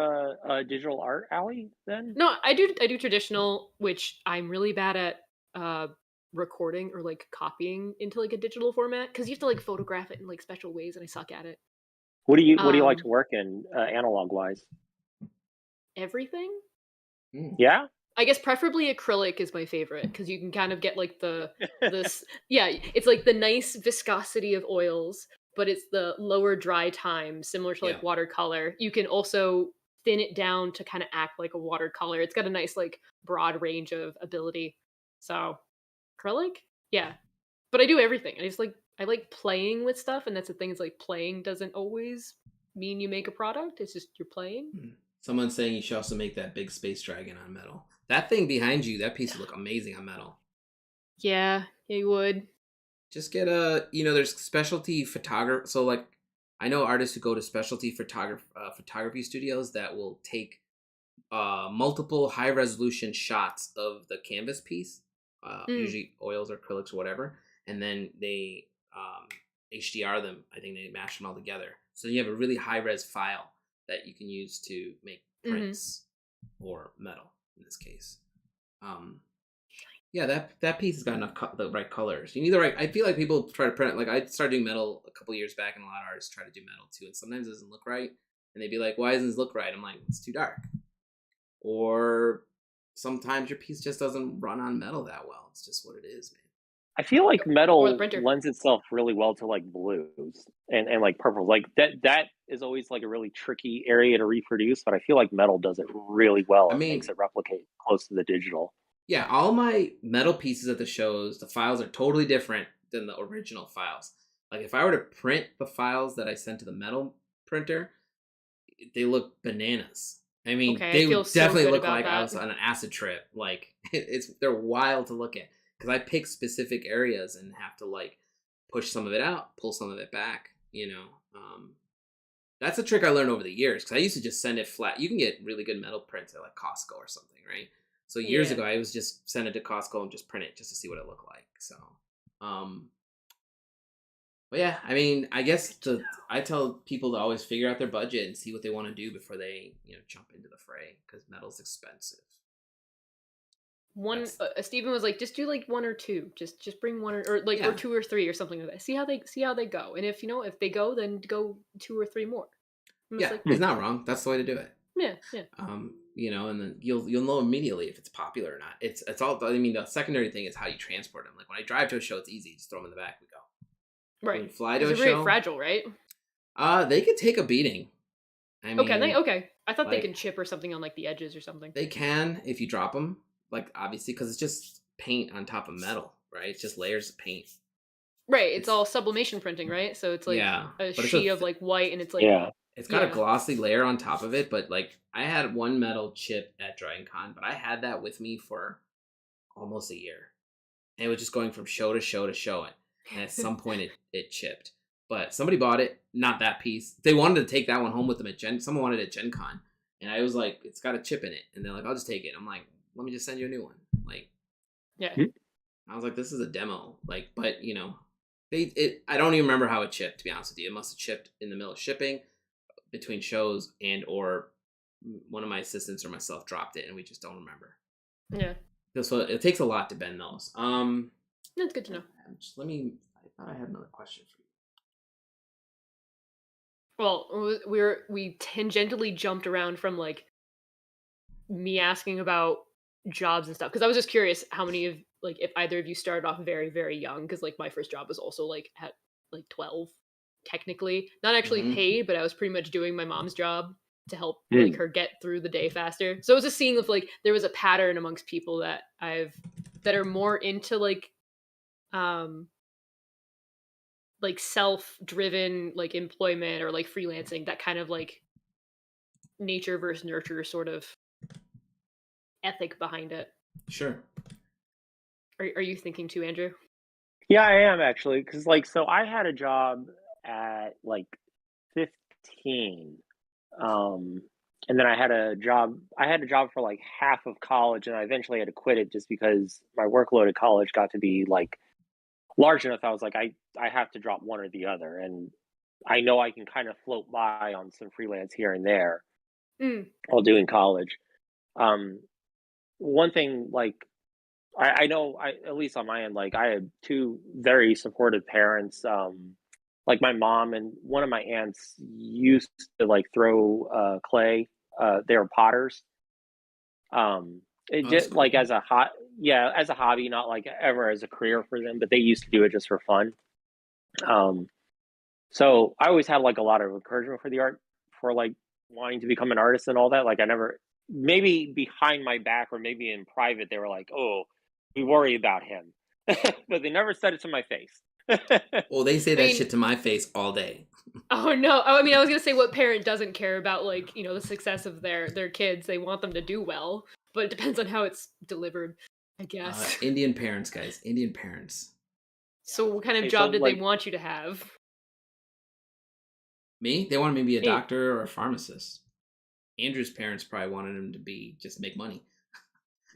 digital art, Allie? Then No, I do traditional, which I'm really bad at recording or like copying into like a digital format because you have to like photograph it in like special ways, and I suck at it. what do you like to work in analog wise? Everything. Yeah. I guess preferably acrylic is my favorite because you can kind of get like this it's like the nice viscosity of oils, but it's the lower dry time, similar to like watercolor. You can also thin it down to kind of act like a watercolor. It's got a nice like broad range of ability. So acrylic, yeah. But I do everything. I like playing with stuff, and that's the thing. Is like playing doesn't always mean you make a product. It's just you're playing. Someone's saying you should also make that big space dragon on metal. That thing behind you, that piece would look amazing on metal. Yeah, you would. Just get there's specialty photography. So like, I know artists who go to specialty photography studios that will take multiple high resolution shots of the canvas piece, usually oils or acrylics or whatever, and then they HDR them. I think they mash them all together, so you have a really high res file that you can use to make prints or metal in this case. Yeah, that piece has got enough the right colors. You need the right. I feel like people try to print it. Like I started doing metal a couple years back, and a lot of artists try to do metal too, and sometimes it doesn't look right. And they'd be like, "Why doesn't this look right?" I'm like, "It's too dark." Or sometimes your piece just doesn't run on metal that well. It's just what it is, man. I feel like metal lends itself really well to like blues and like purple. Like that is always like a really tricky area to reproduce, but I feel like metal does it really well and makes it replicate close to the digital. Yeah, all my metal pieces at the shows, the files are totally different than the original files. Like if I were to print the files that I sent to the metal printer, they look bananas. I mean, Okay, I they feel would so definitely good look about like I that. was on an acid trip. Like they're wild to look at because I pick specific areas and have to like push some of it out, pull some of it back. That's a trick I learned over the years because I used to just send it flat. You can get really good metal prints at like Costco or something, right? So years Yeah. ago, I was just send it to Costco and just print it just to see what it looked like. So, but yeah, I mean, I guess I tell people to always figure out their budget and see what they want to do before they jump into the fray because metal's expensive. Steven was like, just do like one or two, just bring one or like Yeah. or two or three or something like that. See how they go, and if they go, then go 2 or 3 more. Yeah, like, it's not wrong. That's the way to do it. Yeah. And then you'll know immediately if it's popular or not. It's all. I mean, the secondary thing is how you transport them. Like when I drive to a show, it's easy. Just throw them in the back. We go. Right. When we fly to a They're show. very fragile, right? They could take a beating. I mean, okay. I thought they can chip or something on like the edges or something. They can if you drop them. Like obviously, because it's just paint on top of metal, right? It's just layers of paint. Right. It's all sublimation printing, right? So it's like a sheet of like white, and it's like it's got a glossy layer on top of it. But like I had one metal chip at Dragon Con, but I had that with me for almost a year. And it was just going from show to show to show. And at some point, it chipped. But somebody bought it, not that piece. They wanted to take that one home with them at someone wanted it at Gen Con. And I was like, it's got a chip in it. And they're like, I'll just take it. I'm like, let me just send you a new one. Like, yeah. I was like, this is a demo. Like, but I don't even remember how it chipped, to be honest with you. It must have chipped in the middle of shipping between shows or one of my assistants or myself dropped it and we just don't remember. Yeah. So it takes a lot to bend those. That's good to know. I thought I had another question for you. Well, we tangentially jumped around from like me asking about jobs and stuff because I was just curious how many of like if either of you started off very very young because like my first job was also like at like 12 technically, not actually paid, but I was pretty much doing my mom's job to help like her get through the day faster. So I was just seeing if like there was a pattern amongst people that are more into like self-driven like employment or like freelancing, that kind of like nature versus nurture sort of ethic behind it. Sure. Are you thinking too, Andrew? Yeah, I am actually, because like so I had a job at like 15, and then I had a job for like half of college, and I eventually had to quit it just because my workload at college got to be like large enough. I was like, I have to drop one or the other, and I know I can kind of float by on some freelance here and there while doing college. One thing, like I know, at least on my end, like I had two very supportive parents. Like my mom and one of my aunts used to like throw clay. They were potters. It just cool. like as a hobby, not like ever as a career for them, but they used to do it just for fun. So I always had like a lot of encouragement for the art, for like wanting to become an artist and all that. Like I never, maybe behind my back or maybe in private, they were like, "Oh, we worry about him," but they never said it to my face. Well, they say that shit to my face all day. Oh no! I mean, I was gonna say, what parent doesn't care about like the success of their kids? They want them to do well, but it depends on how it's delivered, I guess. Indian parents, guys, Indian parents. So, what kind of job did they want you to have? Me? They wanted me to be a doctor or a pharmacist. Andrew's parents probably wanted him to just make money.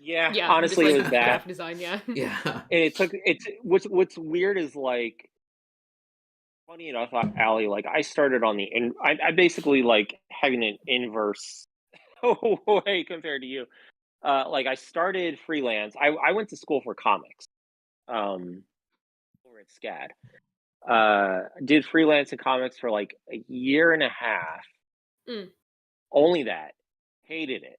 Yeah, honestly, it was that graphic design. Yeah. And what's weird is like, funny enough, Allie, like I started on I basically like having an inverse way compared to you. Like I started freelance. I went to school for comics, over at SCAD. Did freelance in comics for like a year and a half. Only that. Hated it.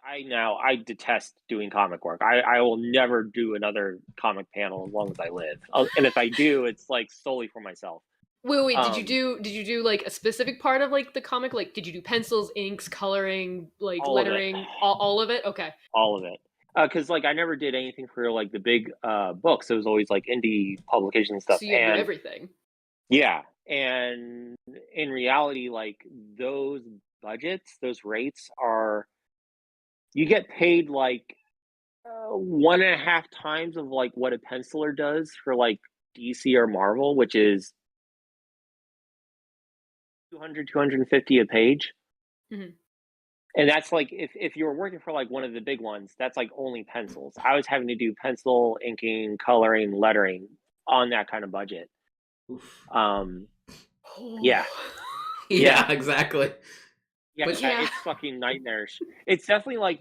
I detest doing comic work. I will never do another comic panel as long as I live. And if I do, it's like solely for myself. Wait, did you do like a specific part of like the comic? Like did you do pencils, inks, coloring, like lettering, all of it? Okay. All of it. Because like I never did anything for like the big books. It was always like indie publications and stuff. So you do everything. Yeah, and in reality, like those budgets, those rates are you get paid like 1.5 times of like what a penciler does for like DC or Marvel, which is 200, 250 a page. Mhm. And that's like if you were working for like one of the big ones, that's like only pencils. I was having to do pencil, inking, coloring, lettering on that kind of budget. Oof. Um, Oh. yeah, Yeah, exactly. yeah, But Yeah. it's fucking nightmarish. It's definitely like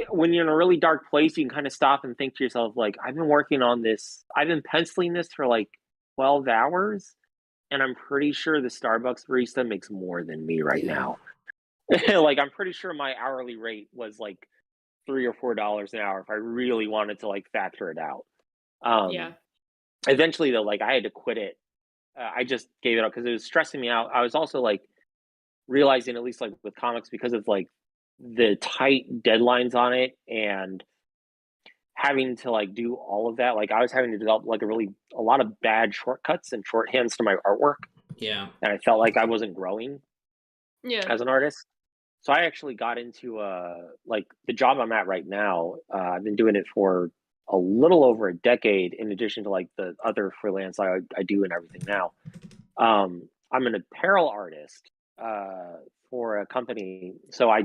when you're in a really dark place, you can kind of stop and think to yourself, like, I've been working on this, I've been penciling this for like 12 hours, and I'm pretty sure the Starbucks barista makes more than me right yeah. now. Like, I'm pretty sure my hourly rate was like $3 or $4 an hour if I really wanted to like factor it out. Yeah. Eventually, though, like I had to quit it. I just gave it up because it was stressing me out. I was also like realizing, at least like with comics, because of like the tight deadlines on it and having to like do all of that, like I was having to develop like a lot of bad shortcuts and shorthands to my artwork, Yeah. and I felt like I wasn't growing Yeah. as an artist. So I actually got into like the job I'm at right now. I've been doing it for a little over a decade, in addition to like the other freelance I do and everything now. I'm an apparel artist for a company, so I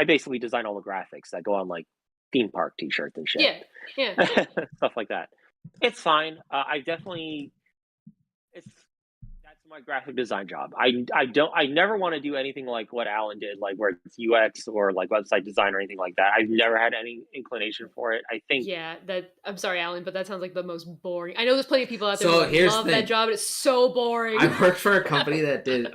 basically design all the graphics that go on like theme park T-shirts and shit, Yeah. Yeah. stuff like that. It's fine. I definitely it's that's my graphic design job. I never want to do anything like what Alan did, like where it's UX or like website design or anything like that. I've never had any inclination for it. I think Yeah, that I'm sorry, Alan, but that sounds like the most boring. I know there's plenty of people out there who So like here's the love that thing. job, and it's so boring. I worked for a company that did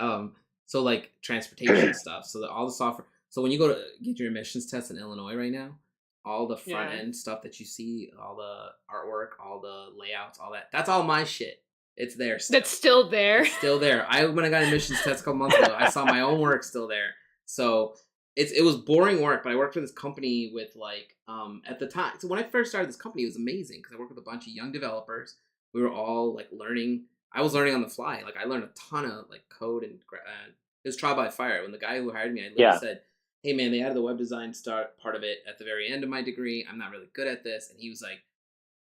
so like transportation stuff. So that all the software. So when you go to get your emissions test in Illinois right now, all the front Yeah. end stuff that you see, all the artwork, all the layouts, all that's all my shit. It's there still. That's still there. It's still there. When I got emissions test a couple months ago, I saw my own work still there. So it was boring work, but I worked for this company with like at the time. So when I first started this company, it was amazing because I worked with a bunch of young developers. We were all like learning. I was learning on the fly. Like I learned a ton of like code and it was trial by fire. When the guy who hired me, I literally yeah, said, "Hey man, they added the web design start part of it at the very end of my degree. I'm not really good at this." And he was like,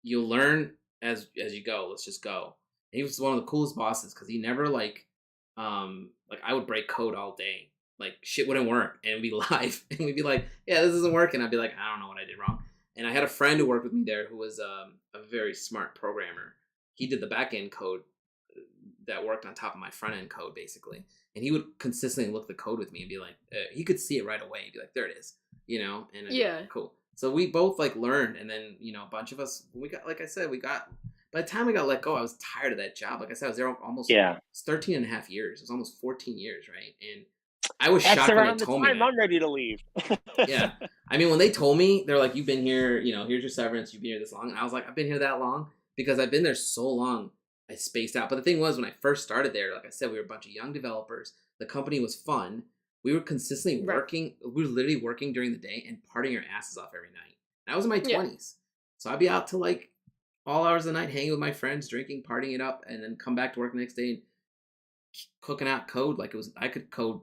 "You'll learn as you go. Let's just go." And he was one of the coolest bosses because he never like I would break code all day. Like shit wouldn't work and it'd be live and we'd be like, "Yeah, this isn't working." I'd be like, "I don't know what I did wrong." And I had a friend who worked with me there who was a very smart programmer. He did the back end code that worked on top of my front end code basically, and he would consistently look the code with me and be like, he could see it right away and be like, "There it is," and I'd be Yeah. like, "Cool." So we both like learned, and then a bunch of us we got, like I said, we got. By the time I got let go, I was tired of that job. Like I said, I was there almost yeah. it's 13 and a half years. It was almost 14 years, right? And I was That's shocked when they around the told me time that. I'm ready to leave. Yeah. I mean, when they told me, they're like, "You've been here, here's your severance. You've been here this long." And I was like, "I've been here that long?" Because I've been there so long, I spaced out. But the thing was, when I first started there, like I said, we were a bunch of young developers. The company was fun. We were consistently Right. working. We were literally working during the day and partying our asses off every night. And I was in my Yeah. 20s. So I'd be out till like all hours of the night, hanging with my friends, drinking, partying it up, and then come back to work the next day and cooking out code. Like I could code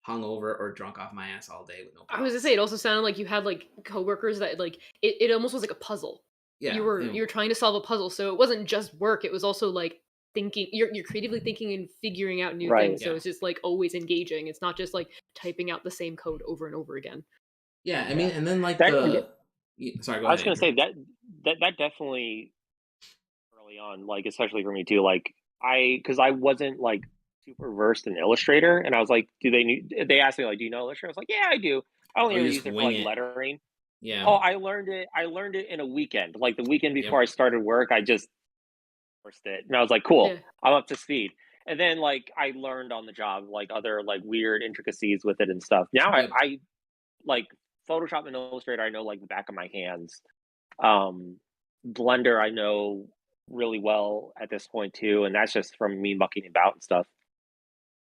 hungover or drunk off my ass all day with no I was problems. gonna say it also sounded like you had like coworkers that like it almost was like a puzzle. Yeah, You were trying to solve a puzzle, so it wasn't just work, it was also like thinking you're creatively thinking and figuring out new Right. things. So yeah, it's just like always engaging. It's not just like typing out the same code over and over again. yeah. I Yeah. mean, and then like That sorry, go I was ahead, gonna Andrew. say that definitely early on, like especially for me too. Like because I wasn't like super versed in Illustrator, and I was like, They asked me like, "Do you know Illustrator?" I was like, "Yeah, I do. I Oh, only you ever just used it for wing like it. lettering." Yeah, Oh, I learned it. I learned it in a weekend. Like the weekend before yep, I started work, I just first it, and I was like, "Cool, Yeah. I'm up to speed." And then like I learned on the job like other like weird intricacies with it and stuff. Now yep. I like Photoshop and Illustrator. I know like the back of my hands. Um, Blender I know really well at this point too, and that's just from me mucking about and stuff.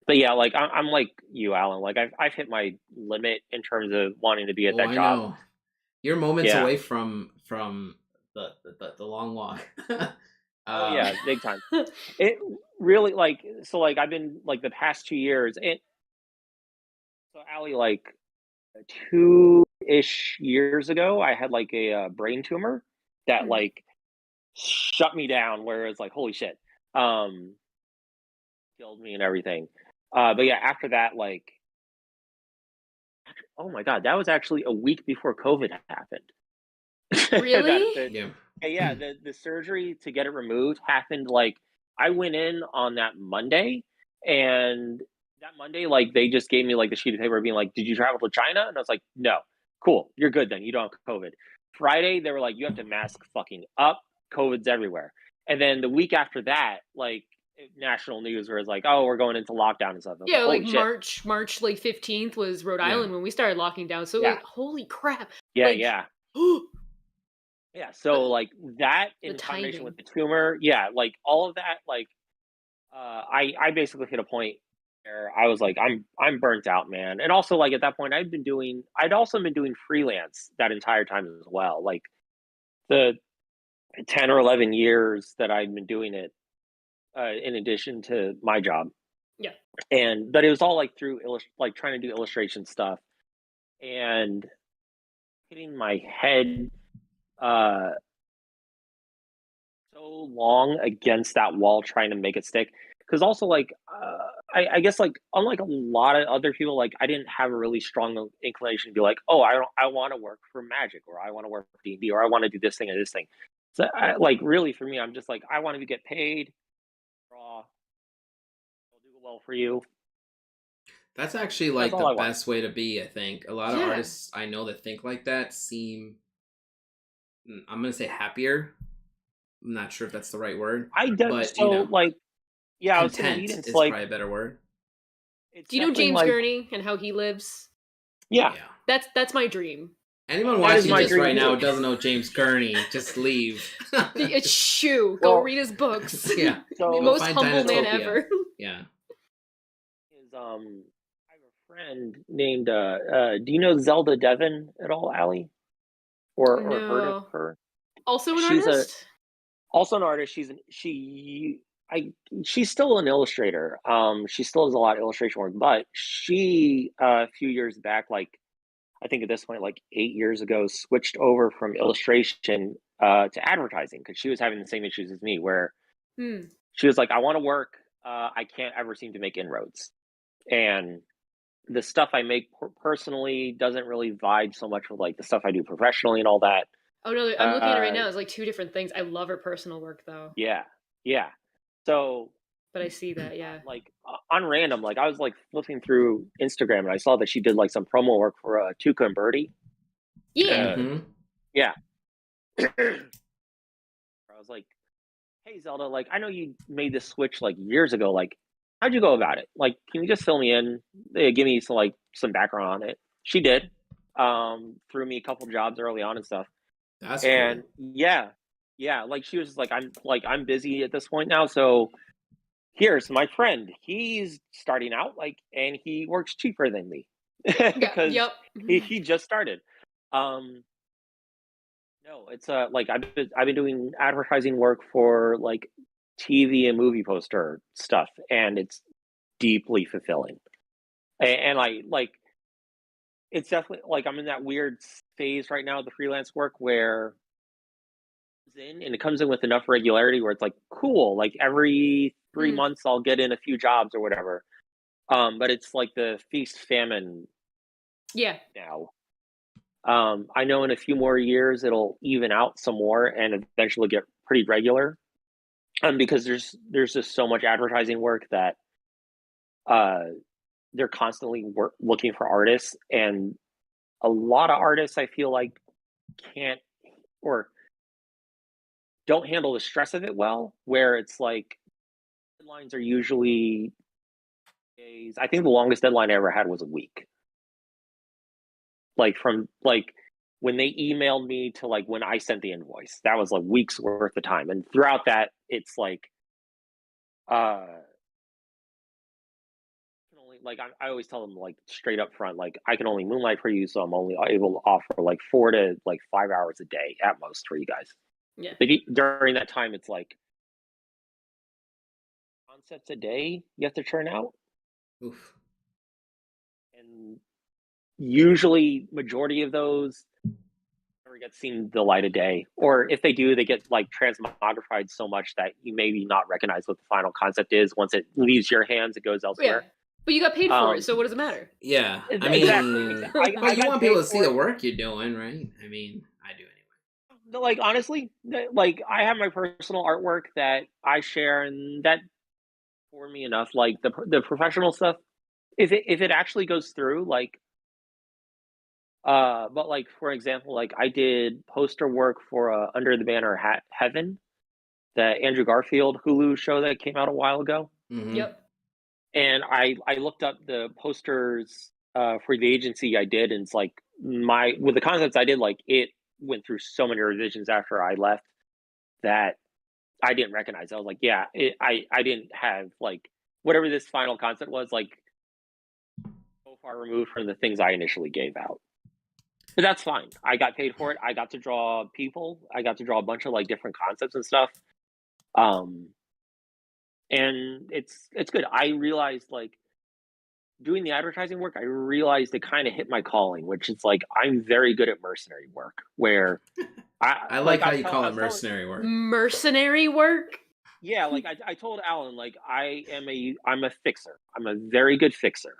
But yeah, like I'm like you, Alan. Like I've hit my limit in terms of wanting to be at Oh, that I job. know. You're moments Yeah, away from the long walk. Oh yeah, big time. It really like so like I've been like the past 2 years and so Allie like 2-ish years ago I had like a brain tumor that Mhm. like shut me down where it's like holy shit. Um killed me and everything. But yeah, after that like oh my god, that was actually a week before COVID happened. Really? Yeah. Yeah, the surgery to get it removed happened like I went in on that Monday, and that Monday, like they just gave me like the sheet of paper being like, "Did you travel to China?" And I was like, "No." Cool, you're good then. You don't have COVID. Friday, they were like, "You have to mask fucking up. COVID's everywhere." And then the week after that, like national news where it's like, "Oh, we're going into lockdown and stuff." I was like, Yeah, like "Holy shit!" March like 15th was Rhode Yeah. Island when we started locking down. So Yeah, holy crap. yeah, Like yeah. the Yeah, so like that in combination with timing. the tumor, yeah, like all of that, like I basically hit a point where I was like, I'm burnt out, man. And also like at that point I'd also been doing freelance that entire time as well. Like the 10 or 11 years that I'd been doing it, in addition to my job. Yeah. And but it was all like through like trying to do illustration stuff and hitting my head uh so long against that wall trying to make it stick because also like I guess like unlike a lot of other people like I didn't have a really strong inclination to be like oh I want to work for magic or I want to work for D&D or I want to do this thing or this thing so like really for me I'm just like I want to get paid draw I'll do well for you That's actually that's like all the I want. best way to be, I think. A lot of Yeah. artists I know that think like that seem, I'm going to say happier. I'm not sure if that's the right word, I don't but so like yeah I was gonna lead content into is like probably a better word. it's Do you know definitely James like Gurney and how he lives? yeah Yeah. That's my dream. Anyone that is watching my this right dream now too. who doesn't know James Gurney, just leave. It's shoo. Go Well read his books. Yeah. so Go Most find humble man Dinotopia. ever. Yeah. is I have a friend named do you know Zelda Devon at all, Allie? Or heard of No. her? Also an She's a artist? also an artist. She's still an illustrator. She still does a lot of illustration work, but she a few years back, like I think at this point, like 8 years ago, switched over from illustration to advertising because she was having the same issues as me, where Hmm. she was like, I want to work, I can't ever seem to make inroads. And the stuff I make personally doesn't really vibe so much with like the stuff I do professionally and all that. Oh no, I'm looking at it right Uh, now. It's like two different things. I love her personal work though. yeah, yeah. So, But I see that, yeah. like on random, like I was like flipping through Instagram and I saw that she did like some promo work for Tuca and Birdie. Yeah. Mm-hmm. Yeah. I was like, hey Zelda, like I know you made this switch like years ago. Like, how'd you go about it? Like, can you just fill me in? Give me some background on it. She did. Threw me a couple jobs early on and stuff. That's And cool. yeah, yeah, like she was just like I'm busy at this point now, so here's my friend. He's starting out like and he works cheaper than me Yeah. because Yep. he just started. Um no, it's like I've been doing advertising work for like TV and movie poster stuff and it's deeply fulfilling. And I like it's definitely like I'm in that weird phase right now with the freelance work where in and it comes in with enough regularity where it's like cool like every 3 months I'll get in a few jobs or whatever but it's like the feast famine Yeah. now. I know in a few more years it'll even out some more and eventually get pretty regular because there's just so much advertising work that uh they're constantly looking for artists and a lot of artists I feel like can't or don't handle the stress of it well where it's like deadlines are usually days. I think the longest deadline I ever had was a week. Like from like when they emailed me to like when I sent the invoice, that was like weeks worth of time. And throughout that, it's like, uh, like I always tell them like straight up front, like I can only moonlight for you, so I'm only able to offer like 4 to like 5 hours a day at most for you guys. Yeah. Like during that time, it's like concepts a day you have to churn out, Oof. and usually majority of those never get seen the light of day, or if they do, they get like transmogrified so much that you maybe not recognize what the final concept is. Once it leaves your hands, it goes Yeah, elsewhere. but you got paid for it, so what does it matter? Yeah, I mean, exactly. but you got want paid people to see for the it. work you're doing, right? I mean, I do anyway. No, like honestly, like I have my personal artwork that I share, and that for me enough. Like the professional stuff, if it actually goes through, like but like for example, like I did poster work for Under the Banner Heaven, the Andrew Garfield Hulu show that came out a while ago. Mm-hmm. Yep. And I looked up the posters for the agency I did, and it's like with the concepts I did, like it went through so many revisions after I left that I didn't recognize. I was like, yeah, I didn't have like whatever this final concept was, like so far removed from the things I initially gave out. But that's fine. I got paid for it. I got to draw people. I got to draw a bunch of like different concepts and stuff. And it's good. I realized like doing the advertising work, I realized it kind of hit my calling, which is like I'm very good at mercenary work. Where I like how you call it mercenary work. Mercenary work? Yeah, like I told Alan, like I'm a fixer. I'm a very good fixer.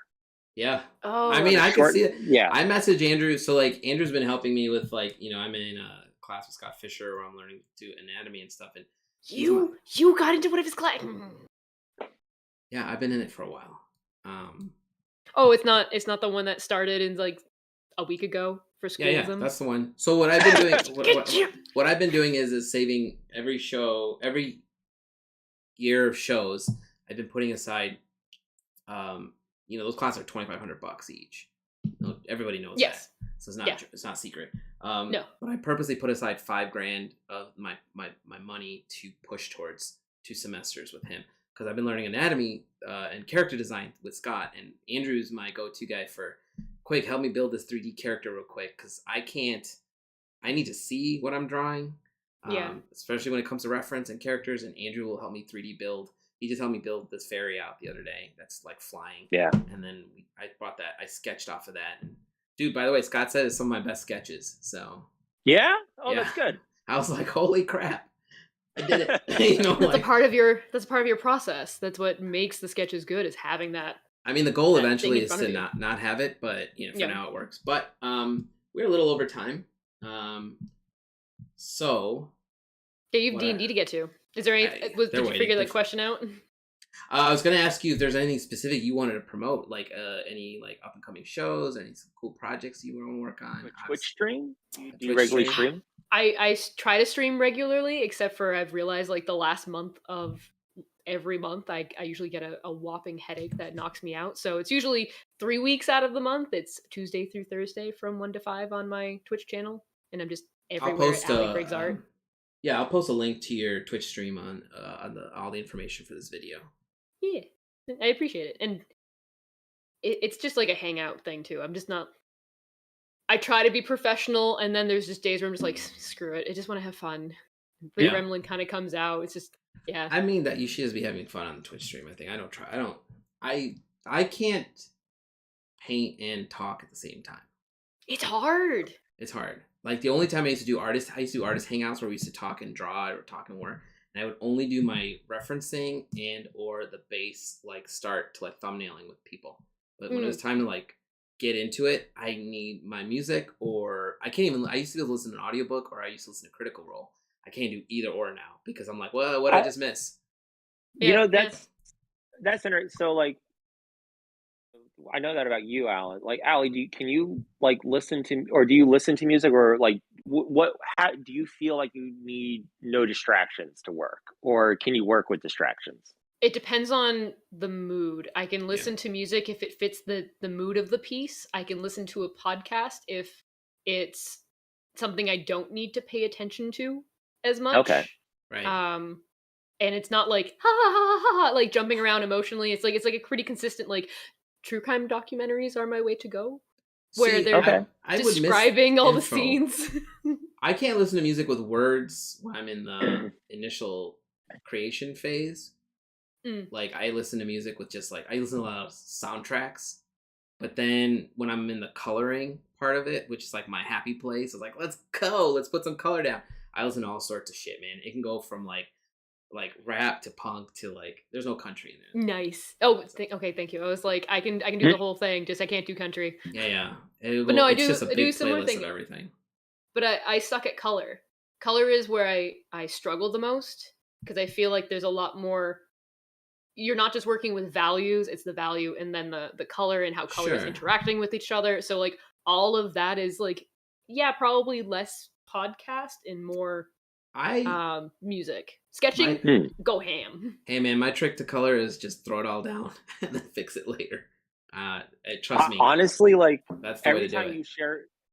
Yeah. Oh, I mean, I can see it. Yeah. I message Andrew. So, like, Andrew's been helping me with, like, you know, I'm in a class with Scott Fisher where I'm learning to do anatomy and stuff. And you got into one of his class. Yeah, I've been in it for a while. Oh, it's not the one that started in like a week ago for schools. Yeah, that's the one. So what I've been doing, what I've been doing is saving every year of shows. I've been putting aside, you know, those classes are $2,500 each. Everybody knows that, so it's not secret. No, but I purposely put aside $5,000 of my money to push towards 2 semesters with him, because I've been learning anatomy and character design with Scott, and Andrew's my go-to guy for, quick, help me build this 3D character real quick, because I need to see what I'm drawing, especially when it comes to reference and characters, and Andrew will help me 3D build. He just helped me build this fairy out the other day that's like flying. Yeah. And then I brought that, I sketched off of that. And dude, by the way, Scott said it's some of my best sketches. So. Yeah? Oh, yeah. That's good. I was like, holy crap. I did it. You know, that's a part of your process. That's what makes the sketches good, is having that. I mean, the goal eventually is to not have it, but you know, for now it works. But we're a little over time. So. Yeah, you have D&D to get to. Is there any? Did you figure that question out? I was going to ask you if there's anything specific you wanted to promote, like any like up and coming shows, any cool projects you want to work on. Twitch stream? Do you regularly stream? I try to stream regularly, except for I've realized like the last month of every month I usually get a whopping headache that knocks me out. So it's usually 3 weeks out of the month. It's Tuesday through Thursday from 1 to 5 on my Twitch channel, and I'm just everywhere at Allie Briggs Art. Yeah, I'll post a link to your Twitch stream on all the information for this video. Yeah, I appreciate it. And it's just like a hangout thing, too. I'm just not... I try to be professional, and then there's just days where I'm just like, screw it. I just want to have fun. The gremlin kind of comes out. It's just, yeah. I mean, that you should just be having fun on the Twitch stream, I think. I can't paint and talk at the same time. It's hard. It's hard. Like, the only time I used to do artist hangouts where we used to talk and draw or talk and work, and I would only do my referencing and or the base, like, start to, like, thumbnailing with people. But when it was time to, like, get into it, I need my music, or I used to listen to an audiobook, or I used to listen to Critical Role. I can't do either or now, because I'm like, well, what did I just miss? You know, that's interesting. So, like, I know that about you, Alan. Like, Allie, can you like listen to, or do you listen to music, or like how do you feel like you need no distractions to work, or can you work with distractions? It depends on the mood. I can listen to music if it fits the mood of the piece. I can listen to a podcast if it's something I don't need to pay attention to as much. Okay. Right. And it's not like ha ha ha ha ha, like jumping around emotionally. It's like a pretty consistent, like, true crime documentaries are my way to go, where they're describing all the scenes. I can't listen to music with words when I'm in the initial creation phase. Like I listen to music with just like I listen to a lot of soundtracks, but then when I'm in the coloring part of it, which is like my happy place, it's like let's go, let's put some color down. I listen to all sorts of shit, man. It can go from like rap to punk to like there's no country in it. Nice. Oh, okay, thank you. I was like, I can do the whole thing, just I can't do country. Yeah. But no, It's just a I do big similar playlist of thing. everything. But I suck at color. Color is where I struggle the most because I feel like there's a lot more. You're not just working with values; it's the value and then the color and how color is Sure. interacting with each other. So like all of that is like, yeah, probably less podcast and more music. Sketching, go ham. Hey man, my trick to color is just throw it all down and then fix it later. Trust me. Honestly, like that's the way to do it.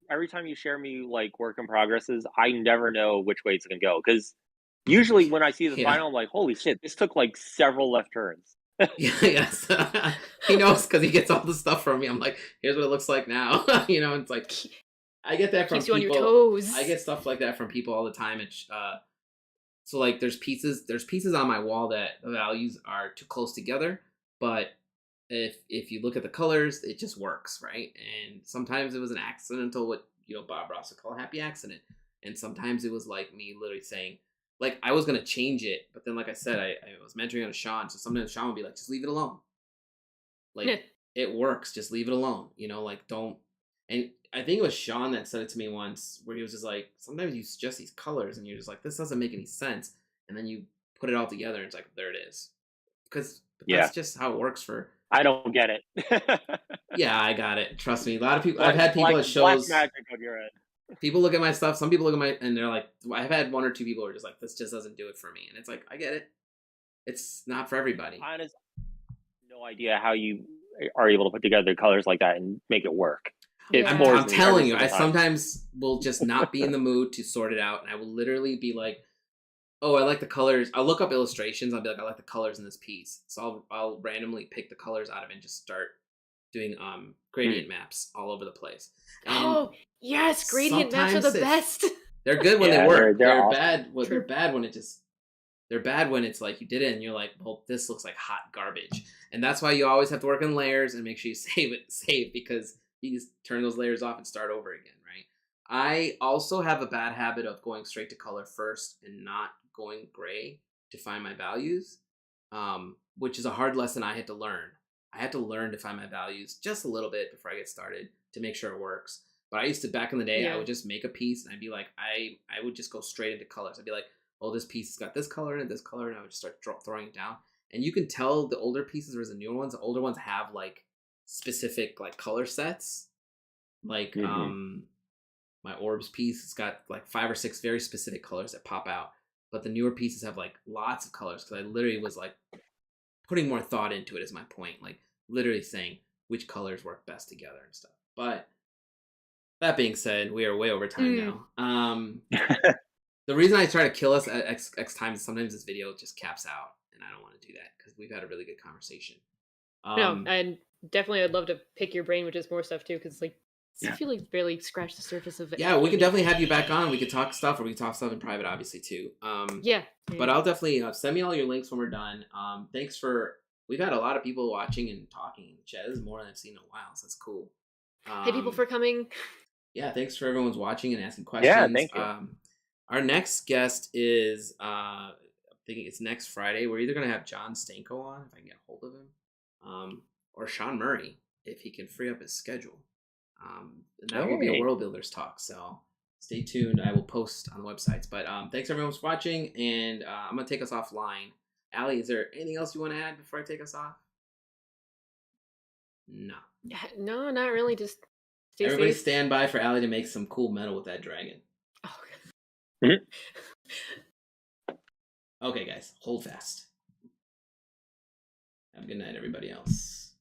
Every time you share me like work in progresses, I never know which way it's gonna go. Because usually when I see the final, I'm like, holy shit, this took like several left turns. Yes. He knows because he gets all the stuff from me. I'm like, here's what it looks like now. It's like I get that from Keeps you people. On your toes. I get stuff like that from people all the time. So like there's pieces on my wall that the values are too close together, but if you look at the colors, it just works, right? And sometimes it was an accidental, what Bob Ross would call a happy accident, and sometimes it was like me literally saying, like I was gonna change it, but then like I said, I was mentoring on Sean, so sometimes Sean would be like, just leave it alone, like it works, just leave it alone, like don't. And I think it was Sean that said it to me once, where he was just like, sometimes you suggest these colors, and you're just like, this doesn't make any sense, and then you put it all together, and it's like, there it is, because that's just how it works for. I don't get it. Yeah, I got it. Trust me. A lot of people. I've had people at shows. Black magic on your end. People look at my stuff. Some people look at my and they're like, I've had one or two people who are just like, this just doesn't do it for me. And it's like, I get it. It's not for everybody. Honestly, no idea how you are able to put together colors like that and make it work. I'm telling you, I sometimes will just not be in the mood to sort it out, and I will literally be like, oh, I like the colors. I'll look up illustrations. I'll be like, I like the colors in this piece. So I'll randomly pick the colors out of it and just start doing gradient maps all over the place. And yes, gradient maps are the best. They're good when they work. They're awesome. bad. Well, they're bad when they're bad when it's like you did it and you're like, well, this looks like hot garbage. And that's why you always have to work in layers and make sure you save because you just turn those layers off and start over again, right? I also have a bad habit of going straight to color first and not going gray to find my values, which is a hard lesson I had to learn. I had to learn to find my values just a little bit before I get started to make sure it works. But I used to, back in the day, I would just make a piece and I'd be like, I would just go straight into colors. I'd be like, oh, this piece has got this color and this color, and I would just start throwing it down. And you can tell the older pieces versus the newer ones. The older ones have like specific like color sets. Like my orbs piece, it's got like 5 or 6 very specific colors that pop out. But the newer pieces have like lots of colors because I literally was like putting more thought into it is my point. Like literally saying which colors work best together and stuff. But that being said, we are way over time now. The reason I try to kill us at X times is sometimes this video just caps out, and I don't want to do that because we've had a really good conversation. No, and definitely I'd love to pick your brain with just more stuff too, because like I feel like barely scratched the surface of it. Yeah, we can definitely have you back on. We could talk stuff, or we can talk stuff in private, obviously too. But I'll definitely send me all your links when we're done. Thanks for. We've had a lot of people watching and talking in the chat. This is more than I've seen in a while, so that's cool. Hey, people for coming. Yeah, thanks for everyone's watching and asking questions. Yeah, thank you. Our next guest is, I'm thinking it's next Friday. We're either going to have John Stanko on, if I can get a hold of him, or Sean Murray, if he can free up his schedule. And that will be a World Builders talk, so stay tuned. I will post on the websites. But thanks everyone for watching, and I'm going to take us offline. Allie, is there anything else you want to add before I take us off? No. No, not really. Just stay Everybody safe. stand by for Allie to make some cool metal with that dragon. Okay, guys, hold fast. Have a good night, everybody else.